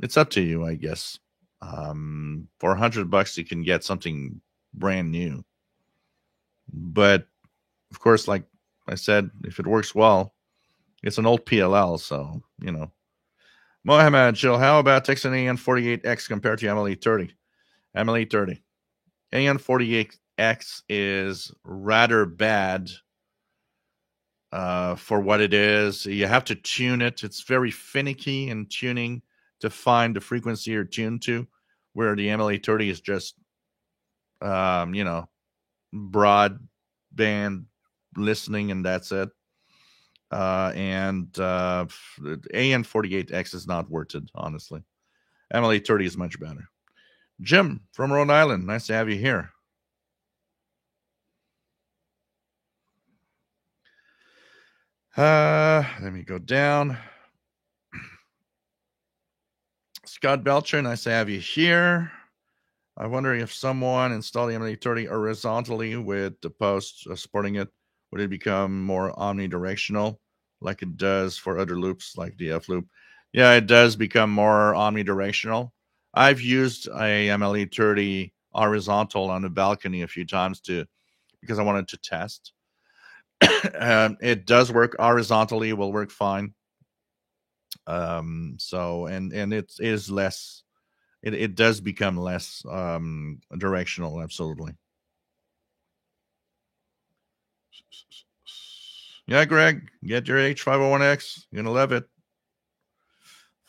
It's up to you, I guess. For $100, you can get something brand new. But of course, like I said, if it works well, it's an old PLL, so you know. Mohammed Jill, how about Texan AN48X compared to ML830? ML830. AN48X is rather bad for what it is. You have to tune it. It's very finicky in tuning to find the frequency you're tuned to, where the ML830 is just, you know, broadband listening, and that's it. And AN48X is not worth it, honestly. ML830 is much better. Jim from Rhode Island, nice to have you here. Let me go down. Scott Belcher, nice to have you here. I wonder if someone installed the ML830 horizontally with the post supporting it, would it become more omnidirectional like it does for other loops like the F loop? Yeah, it does become more omnidirectional. I've used a ML830 horizontal on the balcony a few times because I wanted to test. It does work horizontally, will work fine. So and it is less. It does become less directional, absolutely. Yeah, Greg, get your H501X. You're gonna love it.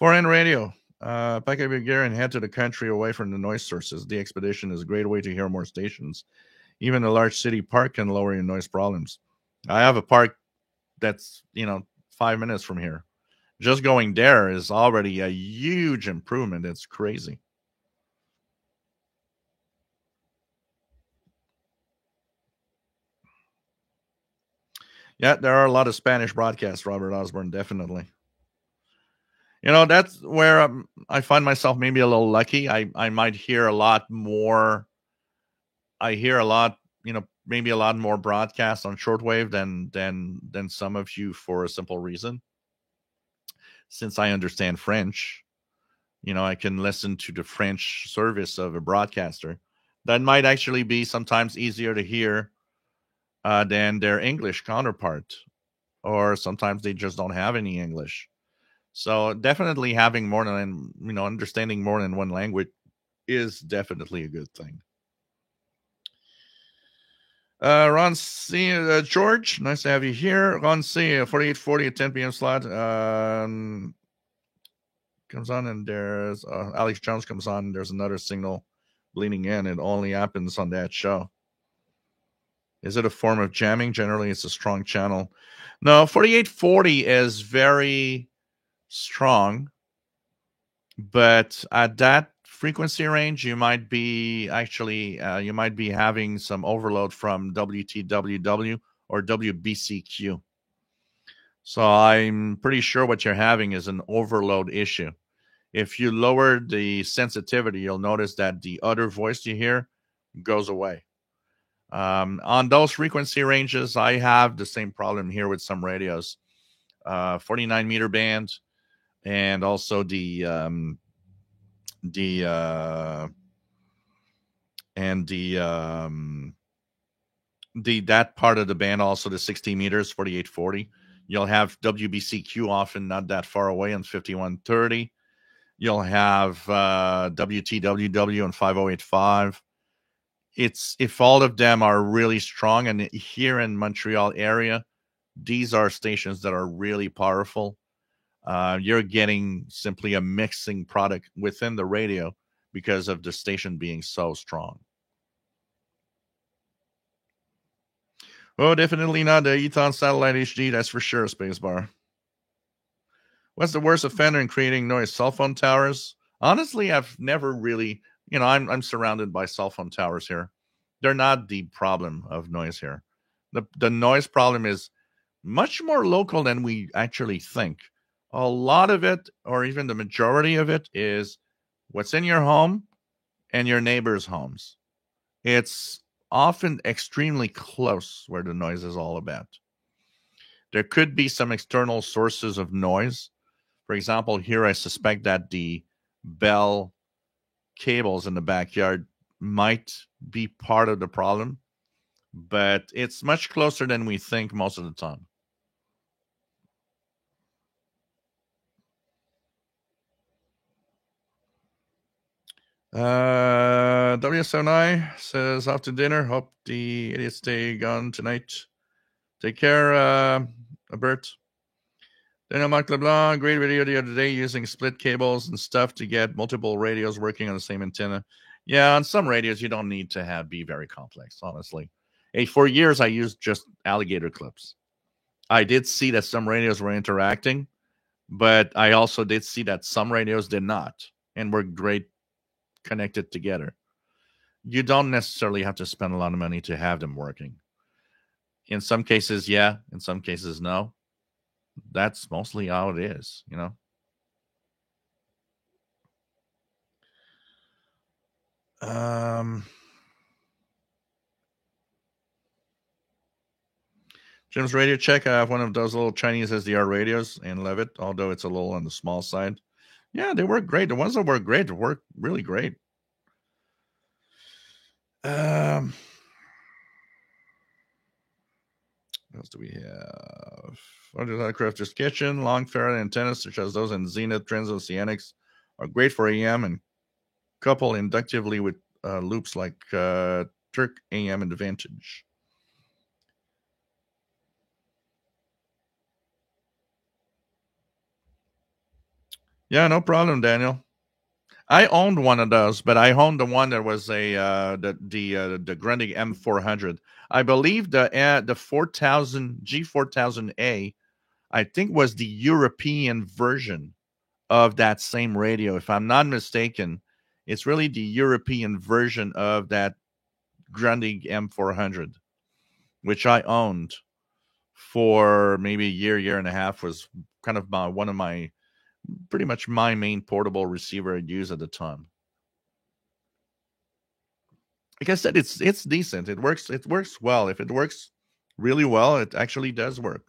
4N radio. Pack up your gear and head to the country away from the noise sources. The expedition is a great way to hear more stations. Even a large city park can lower your noise problems. I have a park that's 5 minutes from here. Just going there is already a huge improvement. It's crazy. Yeah, there are a lot of Spanish broadcasts, Robert Osborne, definitely. That's where I find myself maybe a little lucky. I might hear a lot more. I hear a lot, maybe a lot more broadcasts on shortwave than some of you, for a simple reason. Since I understand French, I can listen to the French service of a broadcaster. That might actually be sometimes easier to hear than their English counterpart, or sometimes they just don't have any English. So definitely having more than, understanding more than one language is definitely a good thing. Ron C. George, nice to have you here. Ron C. 4840 at 10 p.m. slot. Comes on, and there's Alex Jones comes on, and there's another signal bleeding in. It only happens on that show. Is it a form of jamming? Generally, it's a strong channel. No, 4840 is very strong, but at that frequency range, you might be having some overload from WTWW or WBCQ. So I'm pretty sure what you're having is an overload issue. If you lower the sensitivity, you'll notice that the other voice you hear goes away. On those frequency ranges, I have the same problem here with some radios. 49 meter band, and also the and the that part of the band, also the 60 meters, 4840. You'll have WBCQ often not that far away on 5130. You'll have WTWW and 5085. It's if all of them are really strong, and here in Montreal area, these are stations that are really powerful. You're getting simply a mixing product within the radio because of the station being so strong. Oh, definitely not the Eton Satellite HD, that's for sure, Spacebar. What's the worst offender in creating noise? Cell phone towers? Honestly, I've never really, I'm surrounded by cell phone towers here. They're not the problem of noise here. The noise problem is much more local than we actually think. A lot of it, or even the majority of it, is what's in your home and your neighbors' homes. It's often extremely close where the noise is all about. There could be some external sources of noise. For example, here I suspect that the Bell cables in the backyard might be part of the problem, but it's much closer than we think most of the time. WSNI says off to dinner. Hope the idiots stay gone tonight. Take care, Bert. Daniel Marc LeBlanc, great video the other day using split cables and stuff to get multiple radios working on the same antenna. Yeah, on some radios, you don't need to be very complex, honestly. Hey, for years, I used just alligator clips. I did see that some radios were interacting, but I also did see that some radios did not and were great connected together. You don't necessarily have to spend a lot of money to have them working. In some cases, yeah. In some cases, no. That's mostly how it is, Jim's Radio Check. I have one of those little Chinese SDR radios and love it, although it's a little on the small side. Yeah, they work great. The ones that work great work really great. What else do we have? Crafters Kitchen, long ferrite antennas such as those in Zenith, Transoceanics are great for AM and couple inductively with loops like Turk AM and Advantage. Yeah, no problem, Daniel. I owned one of those, but I owned the one that was the Grundig M400. I believe the 4000 G4000A, I think, was the European version of that same radio. If I'm not mistaken, it's really the European version of that Grundig M400, which I owned for maybe a year and a half. Was kind of pretty much my main portable receiver I'd use at the time. Like I said, it's decent. It works well. If it works really well, it actually does work.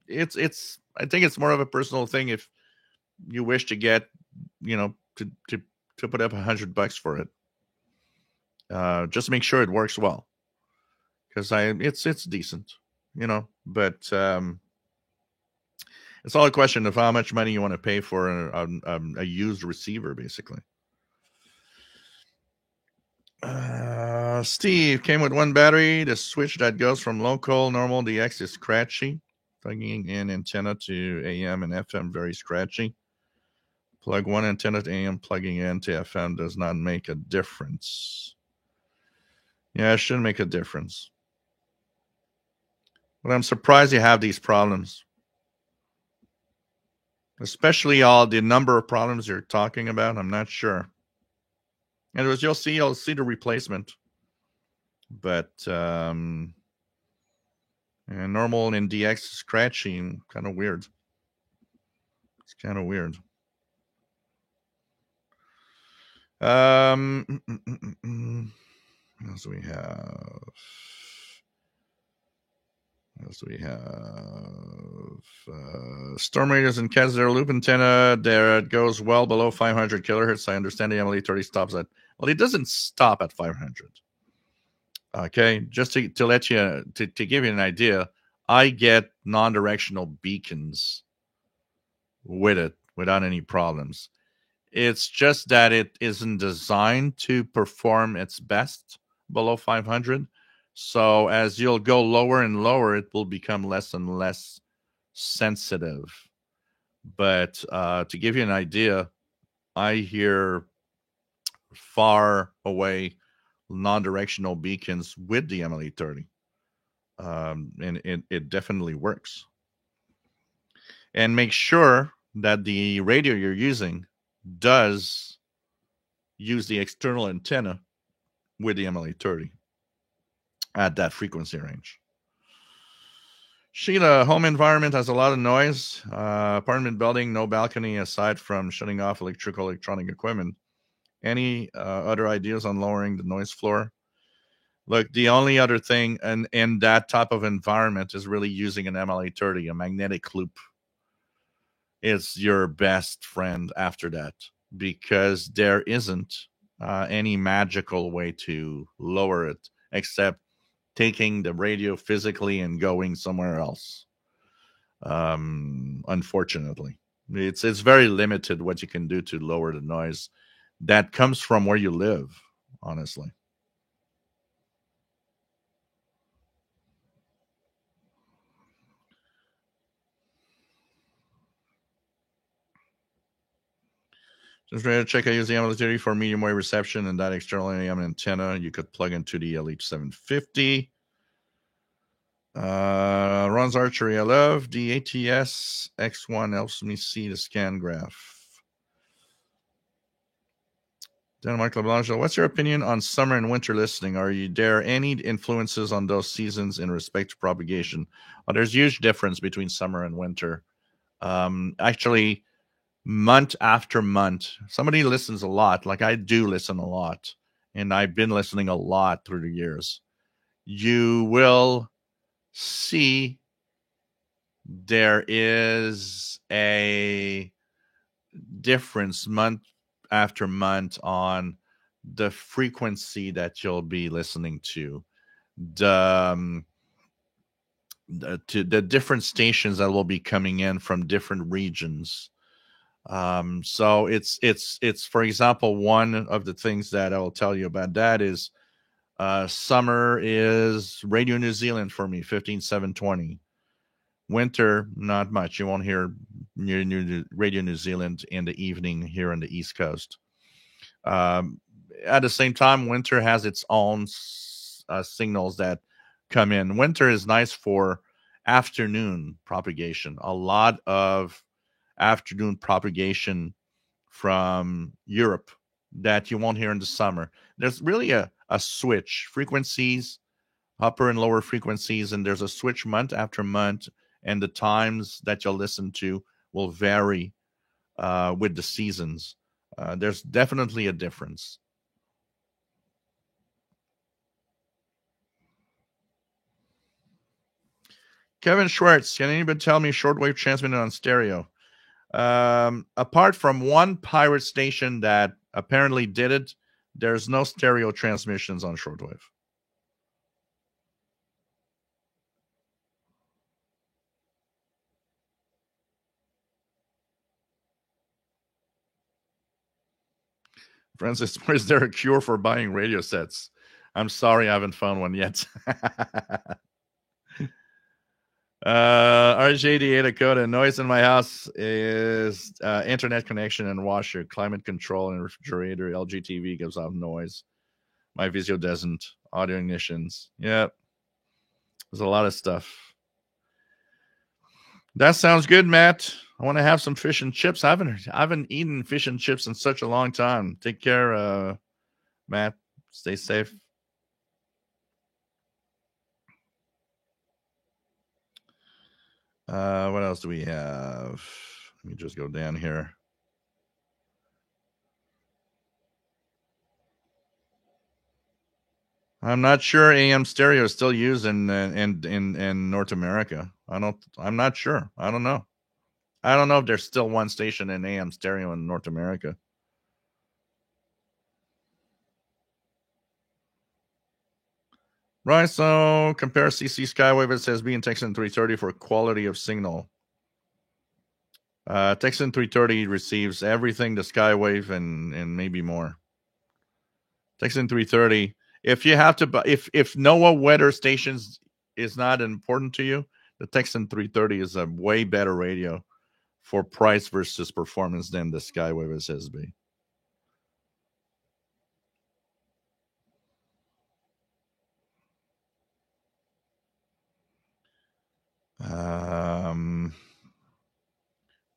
It's I think it's more of a personal thing if you wish to get, to put up $100 for it. Just make sure it works well. Because it's decent, but it's all a question of how much money you want to pay for a used receiver, basically. Steve came with one battery. The switch that goes from local normal DX is scratchy. Plugging in antenna to AM and FM, very scratchy. Plug one antenna to AM, plugging in to FM does not make a difference. Yeah, it shouldn't make a difference. But I'm surprised you have these problems. Especially all the number of problems you're talking about. I'm not sure. And you'll see the replacement. But And normal in DX scratching, kind of weird. It's kind of weird. What else do we have? Storm Raiders and Cats, their loop antenna there, it goes well below 500 kilohertz. I understand the MLE30 stops at, well, it doesn't stop at 500. Okay, just to let you, to give you an idea, I get non-directional beacons with it without any problems. It's just that it isn't designed to perform its best below 500. So as you'll go lower and lower, it will become less and less sensitive. But to give you an idea, I hear far away non-directional beacons with the MLE30. And it definitely works. And make sure that the radio you're using does use the external antenna with the MLE30 at that frequency range. Sheila, home environment has a lot of noise. Apartment building, no balcony aside from shutting off electronic equipment. Any other ideas on lowering the noise floor? Look, the only other thing in that type of environment is really using an MLE30, a magnetic loop. Is your best friend after that, because there isn't any magical way to lower it except taking the radio physically and going somewhere else. Unfortunately, it's very limited what you can do to lower the noise that comes from where you live, honestly. Just ready to check. I use the MLE30 for medium wave reception and that external AM antenna you could plug into the LH750. Ron's Archery. I love the ATS X1 helps me see the scan graph. Mark LeBlanc, what's your opinion on summer and winter listening? Are there any influences on those seasons in respect to propagation? There's huge difference between summer and winter. Actually, month after month, somebody listens a lot. Like I do listen a lot, and I've been listening a lot through the years. You will see there is a difference month after month on the frequency that you'll be listening to, the different stations that will be coming in from different regions. So it's for example, one of the things that I will tell you about that is summer is Radio New Zealand for me, 15720. Winter, not much. You won't hear Radio New Zealand in the evening here on the East Coast. At the same time, winter has its own signals that come in. Winter is nice for afternoon propagation. A lot of afternoon propagation from Europe that you won't hear in the summer. There's really a switch, frequencies, upper and lower frequencies, and there's a switch month after month, and the times that you'll listen to will vary with the seasons. There's definitely a difference. Kevin Schwartz, can anybody tell me shortwave transmitted on stereo? Apart from one pirate station that apparently did it, there's no stereo transmissions on shortwave. Francis, is there a cure for buying radio sets? I'm sorry, I haven't found one yet. RJ88 Dakota, noise in my house is internet connection and washer, climate control and refrigerator. LG TV gives off noise. My Vizio doesn't. Audio ignitions. Yeah. There's a lot of stuff. That sounds good, Matt. I want to have some fish and chips. I haven't eaten fish and chips in such a long time. Take care, Matt. Stay safe. What else do we have? Let me just go down here. I'm not sure AM stereo is still used in North America. I'm not sure. I don't know. I don't know if there's still one station in AM stereo in North America. Right, so compare CC Skywave SSB and Tecsun 330 for quality of signal. Tecsun 330 receives everything the Skywave and maybe more. Tecsun 330. If you have to, if NOAA weather stations is not important to you, the Tecsun 330 is a way better radio for price versus performance than the Skywave SSB.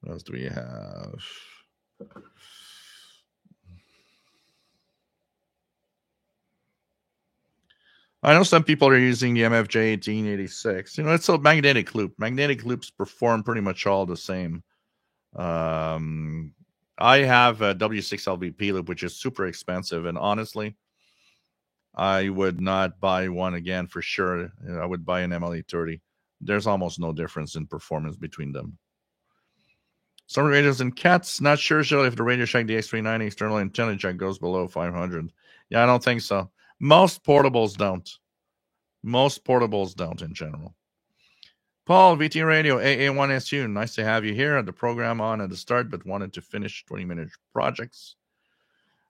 What else do we have? I know some people are using the MFJ 1886. It's a magnetic loop. Magnetic loops perform pretty much all the same. I have a W6LVP loop, which is super expensive, and honestly, I would not buy one again for sure. I would buy an MLE30. There's almost no difference in performance between them. Some radios and cats, not sure if the Radio Shack DX39 external antenna jack goes below 500. Yeah, I don't think so. Most portables don't. Most portables don't in general. Paul, VT Radio, AA1SU. Nice to have you here. Had the program on at the start, but wanted to finish 20-minute projects.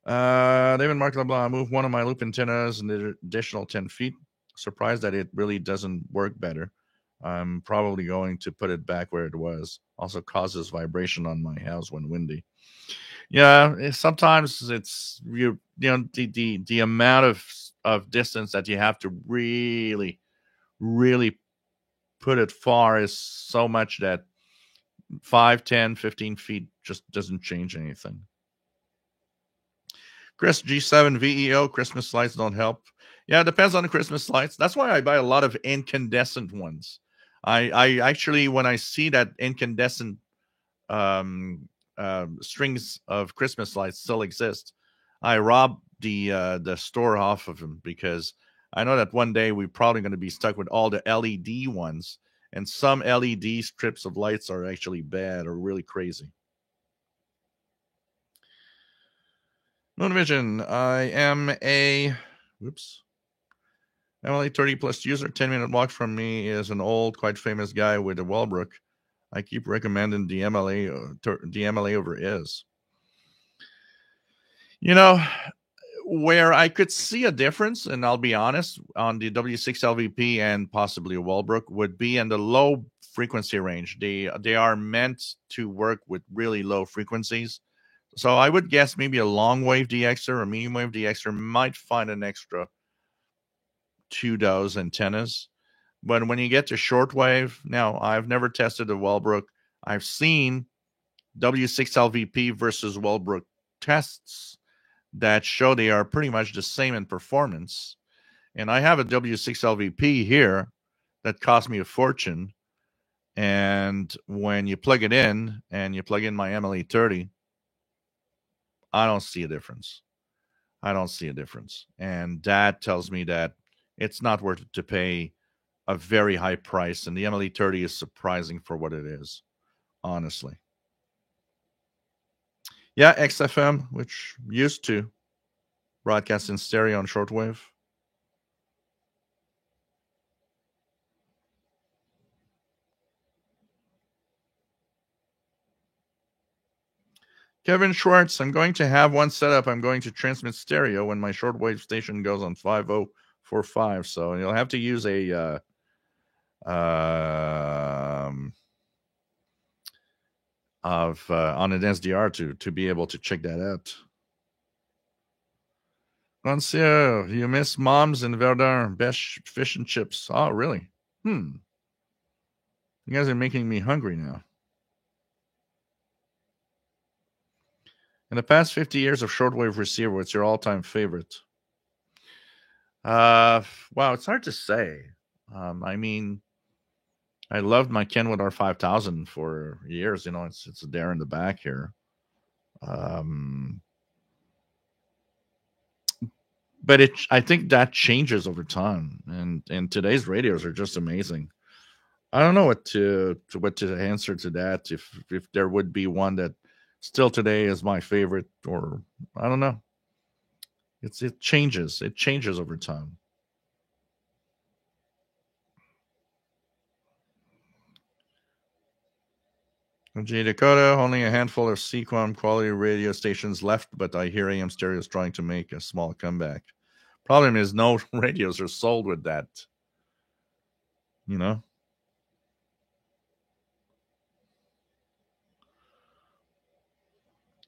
David Mark LeBlanc, moved one of my loop antennas an additional 10 feet. Surprised that it really doesn't work better. I'm probably going to put it back where it was. Also causes vibration on my house when windy. Yeah, sometimes it's the amount of distance that you have to really put it far is so much that 5, 10, 15 feet just doesn't change anything. Chris, G7 VEO, Christmas lights don't help. Yeah, it depends on the Christmas lights. That's why I buy a lot of incandescent ones. I actually, when I see that incandescent strings of Christmas lights still exist, I rob the store off of them, because I know that one day we're probably going to be stuck with all the LED ones, and some LED strips of lights are actually bad or really crazy. Moonvision, I am a MLA30 plus user. 10-minute walk from me is an old, quite famous guy with a Wellbrook. I keep recommending the MLA over is. Where I could see a difference, and I'll be honest, on the W6LVP and possibly a Wellbrook, would be in the low frequency range. They are meant to work with really low frequencies. So I would guess maybe a long wave DXer or medium wave DXer might find an extra 2 those antennas. But when you get to shortwave, now I've never tested a Wellbrook. I've seen W6LVP versus Wellbrook tests that show they are pretty much the same in performance. And I have a W6LVP here that cost me a fortune. And when you plug it in and you plug in my MLE30, I don't see a difference. And that tells me that it's not worth it to pay a very high price. And the MLE30 is surprising for what it is, honestly. Yeah, XFM, which used to broadcast in stereo on shortwave. Kevin Schwartz, I'm going to have one set up. I'm going to transmit stereo when my shortwave station goes on 5045. So you'll have to use a on an SDR to be able to check that out. Monsieur, you miss Moms in Verdun, best fish and chips. Oh, really? You guys are making me hungry now. In the past 50 years of shortwave receiver, what's your all-time favorite? Wow, it's hard to say. I mean, I loved my Kenwood R5000 for years. You know, it's there in the back here. Um, but I think that changes over time, and today's radios are just amazing. I don't know what to answer to that. If there would be one that still today is my favorite, or I don't know. It changes. It changes over time. J Dakota, only a handful of Sequam quality radio stations left, but I hear AM stereo is trying to make a small comeback. Problem is, no radios are sold with that. You know.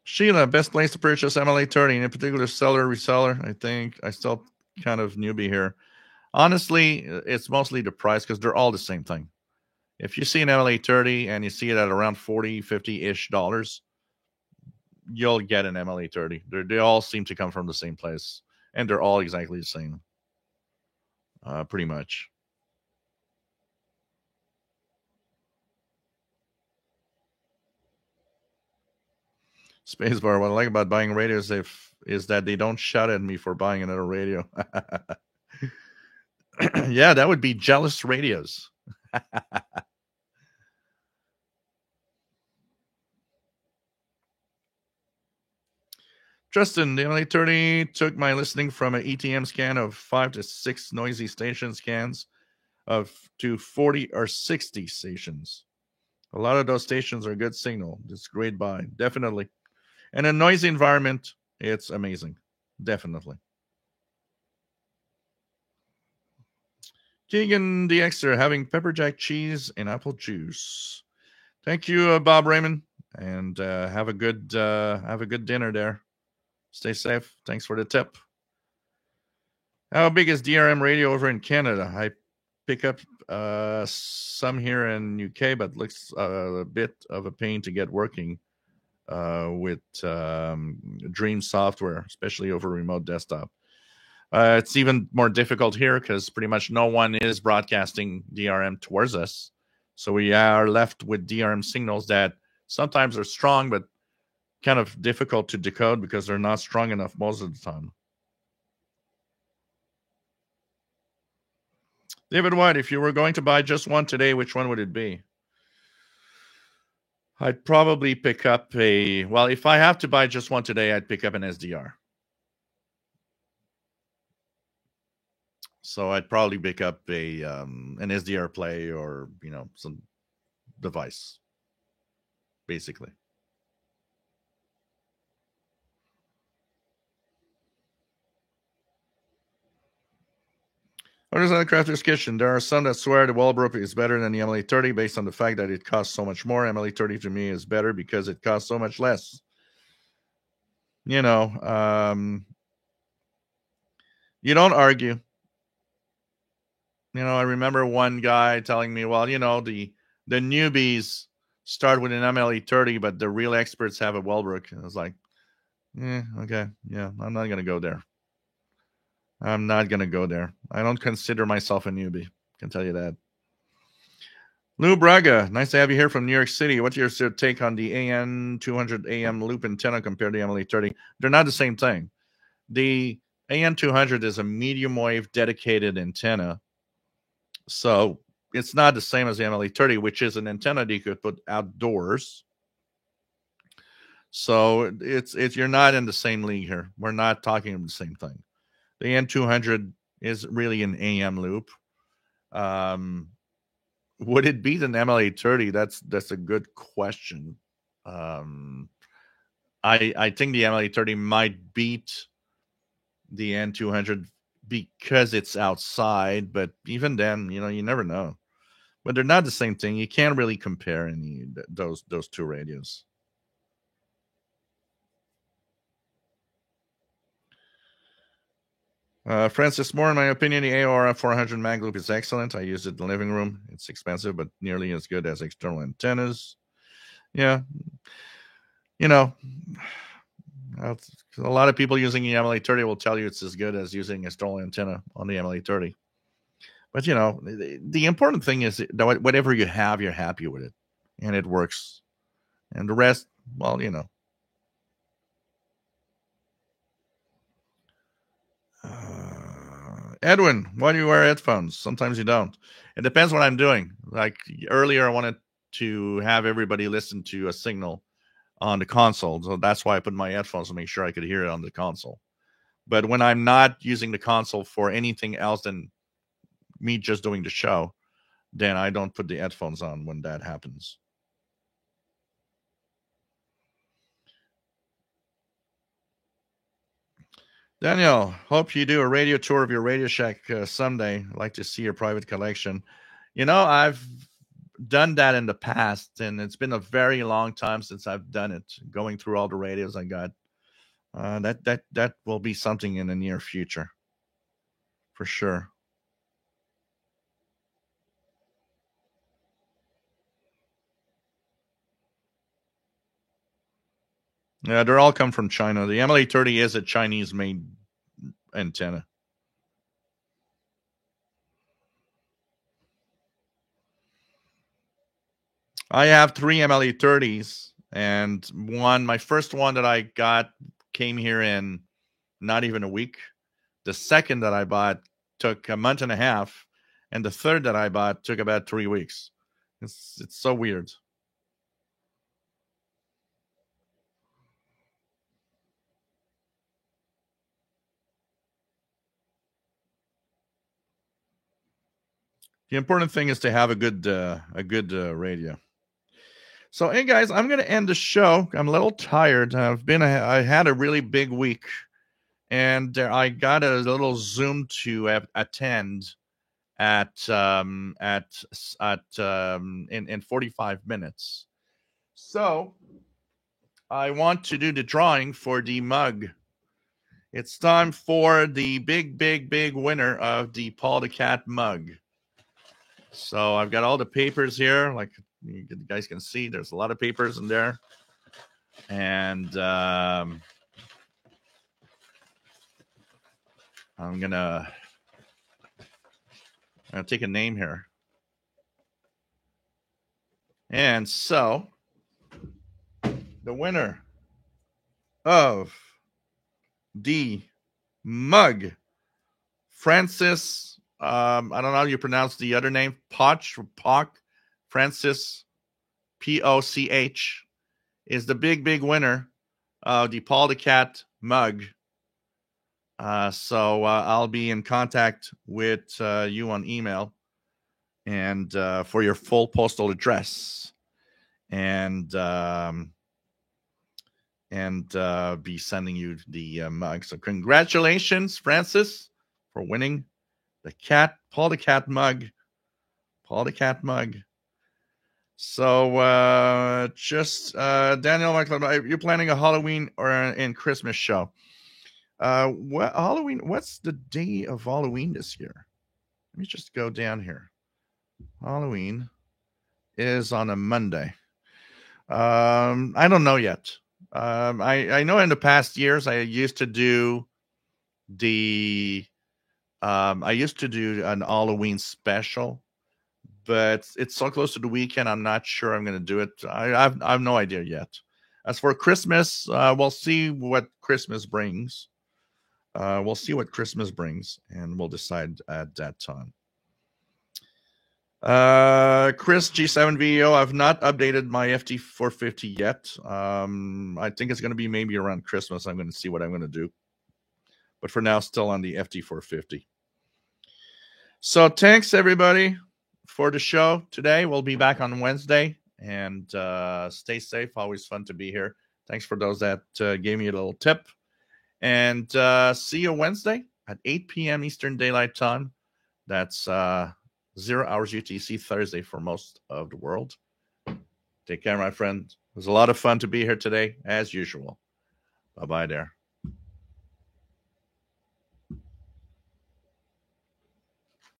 Sheila, best place to purchase MLA30, and in particular seller, reseller. I think I still kind of newbie here. Honestly, it's mostly the price because they're all the same thing. If you see an MLA30 and you see it at around 40, 50-ish dollars, you'll get an MLA30. They all seem to come from the same place, and they're all exactly the same, pretty much. Spacebar. What I like about buying radios is that they don't shout at me for buying another radio. Yeah, that would be jealous radios. Justin, the MLA30 took my listening from an ETM scan of 5 to 6 noisy station scans to 40 or 60 stations. A lot of those stations are good signal. It's great buy, definitely. And a noisy environment, it's amazing, definitely. Keegan DXer having pepper jack cheese and apple juice. Thank you, Bob Raymond, and have a good dinner there. Stay safe. Thanks for the tip. How big is DRM radio over in Canada? I pick up some here in UK, but looks a bit of a pain to get working with Dream software, especially over remote desktop. It's even more difficult here because pretty much no one is broadcasting DRM towards us. So we are left with DRM signals that sometimes are strong, but kind of difficult to decode because they're not strong enough most of the time. David White, if you were going to buy just one today, which one would it be? I'd probably pick up if I have to buy just one today, I'd pick up an SDR. So I'd probably pick up an SDR play or, some device, basically. Others on the Crafter's Kitchen. There are some that swear the Walbrook is better than the MLA30 based on the fact that it costs so much more. MLA30 to me is better because it costs so much less. You don't argue. I remember one guy telling me, well, the newbies start with an MLA30, but the real experts have a Walbrook. And I was like, okay, yeah, I'm not going to go there. I don't consider myself a newbie. Can tell you that. Lou Braga, nice to have you here from New York City. What's your take on the AN200 AM loop antenna compared to the MLA30? They're not the same thing. The AN200 is a medium wave dedicated antenna. So it's not the same as the MLA30, which is an antenna that you could put outdoors. So it's you're not in the same league here. We're not talking about the same thing. The N200 is really an AM loop. Would it beat an MLA30? That's a good question. I think the MLA30 might beat the N200 because it's outside, but even then, you never know. But they're not the same thing. You can't really compare those two radios. Francis Moore, in my opinion, the AORF 400 mag loop is excellent. I use it in the living room. It's expensive, but nearly as good as external antennas. Yeah. A lot of people using the MLA30 will tell you it's as good as using external antenna on the MLA30. But the important thing is that whatever you have, you're happy with it, and it works. And the rest, well, Edwin, why do you wear headphones? Sometimes you don't. It depends what I'm doing. Like earlier, I wanted to have everybody listen to a signal on the console, so that's why I put my headphones to make sure I could hear it on the console. But when I'm not using the console for anything else than me just doing the show, then I don't put the headphones on when that happens. Daniel, hope you do a radio tour of your Radio Shack someday. I'd like to see your private collection. I've done that in the past, and it's been a very long time since I've done it. Going through all the radios I got, that will be something in the near future, for sure. Yeah, they're all come from China. The MLA30 is a Chinese-made antenna. I have 3 MLA30s, and my first one that I got came here in not even a week. The second that I bought took a month and a half, and the third that I bought took about 3 weeks. It's so weird. The important thing is to have a good radio. So, hey guys, I'm going to end the show. I'm a little tired. I had a really big week, and I got a little Zoom to attend at in 45 minutes. So, I want to do the drawing for the mug. It's time for the big winner of the Paul the Cat mug. So I've got all the papers here, like you guys can see. There's a lot of papers in there, and I'm gonna take a name here, and so the winner of the mug, Francis. I don't know how you pronounce the other name. Poch, Francis, Poch, is the big winner of the Paul the Cat mug. So I'll be in contact with you on email, and for your full postal address, and be sending you the mug. So congratulations, Francis, for winning the Paul the Cat mug. So Daniel, Michael, you're planning a Halloween or an Christmas show? Halloween? What's the day of Halloween this year? Let me just go down here. Halloween is on a Monday. I don't know yet. I know in the past years I used to do an Halloween special, but it's so close to the weekend. I'm not sure I'm going to do it. I have no idea yet. As for Christmas, we'll see what Christmas brings. And we'll decide at that time. Chris G7VO, I've not updated my FT450 yet. I think it's going to be maybe around Christmas. I'm going to see what I'm going to do. But for now, still on the FT450. So thanks, everybody, for the show today. We'll be back on Wednesday. And stay safe. Always fun to be here. Thanks for those that gave me a little tip. And see you Wednesday at 8 p.m. Eastern Daylight Time. That's 0 hours UTC, Thursday for most of the world. Take care, my friend. It was a lot of fun to be here today, as usual. Bye-bye there.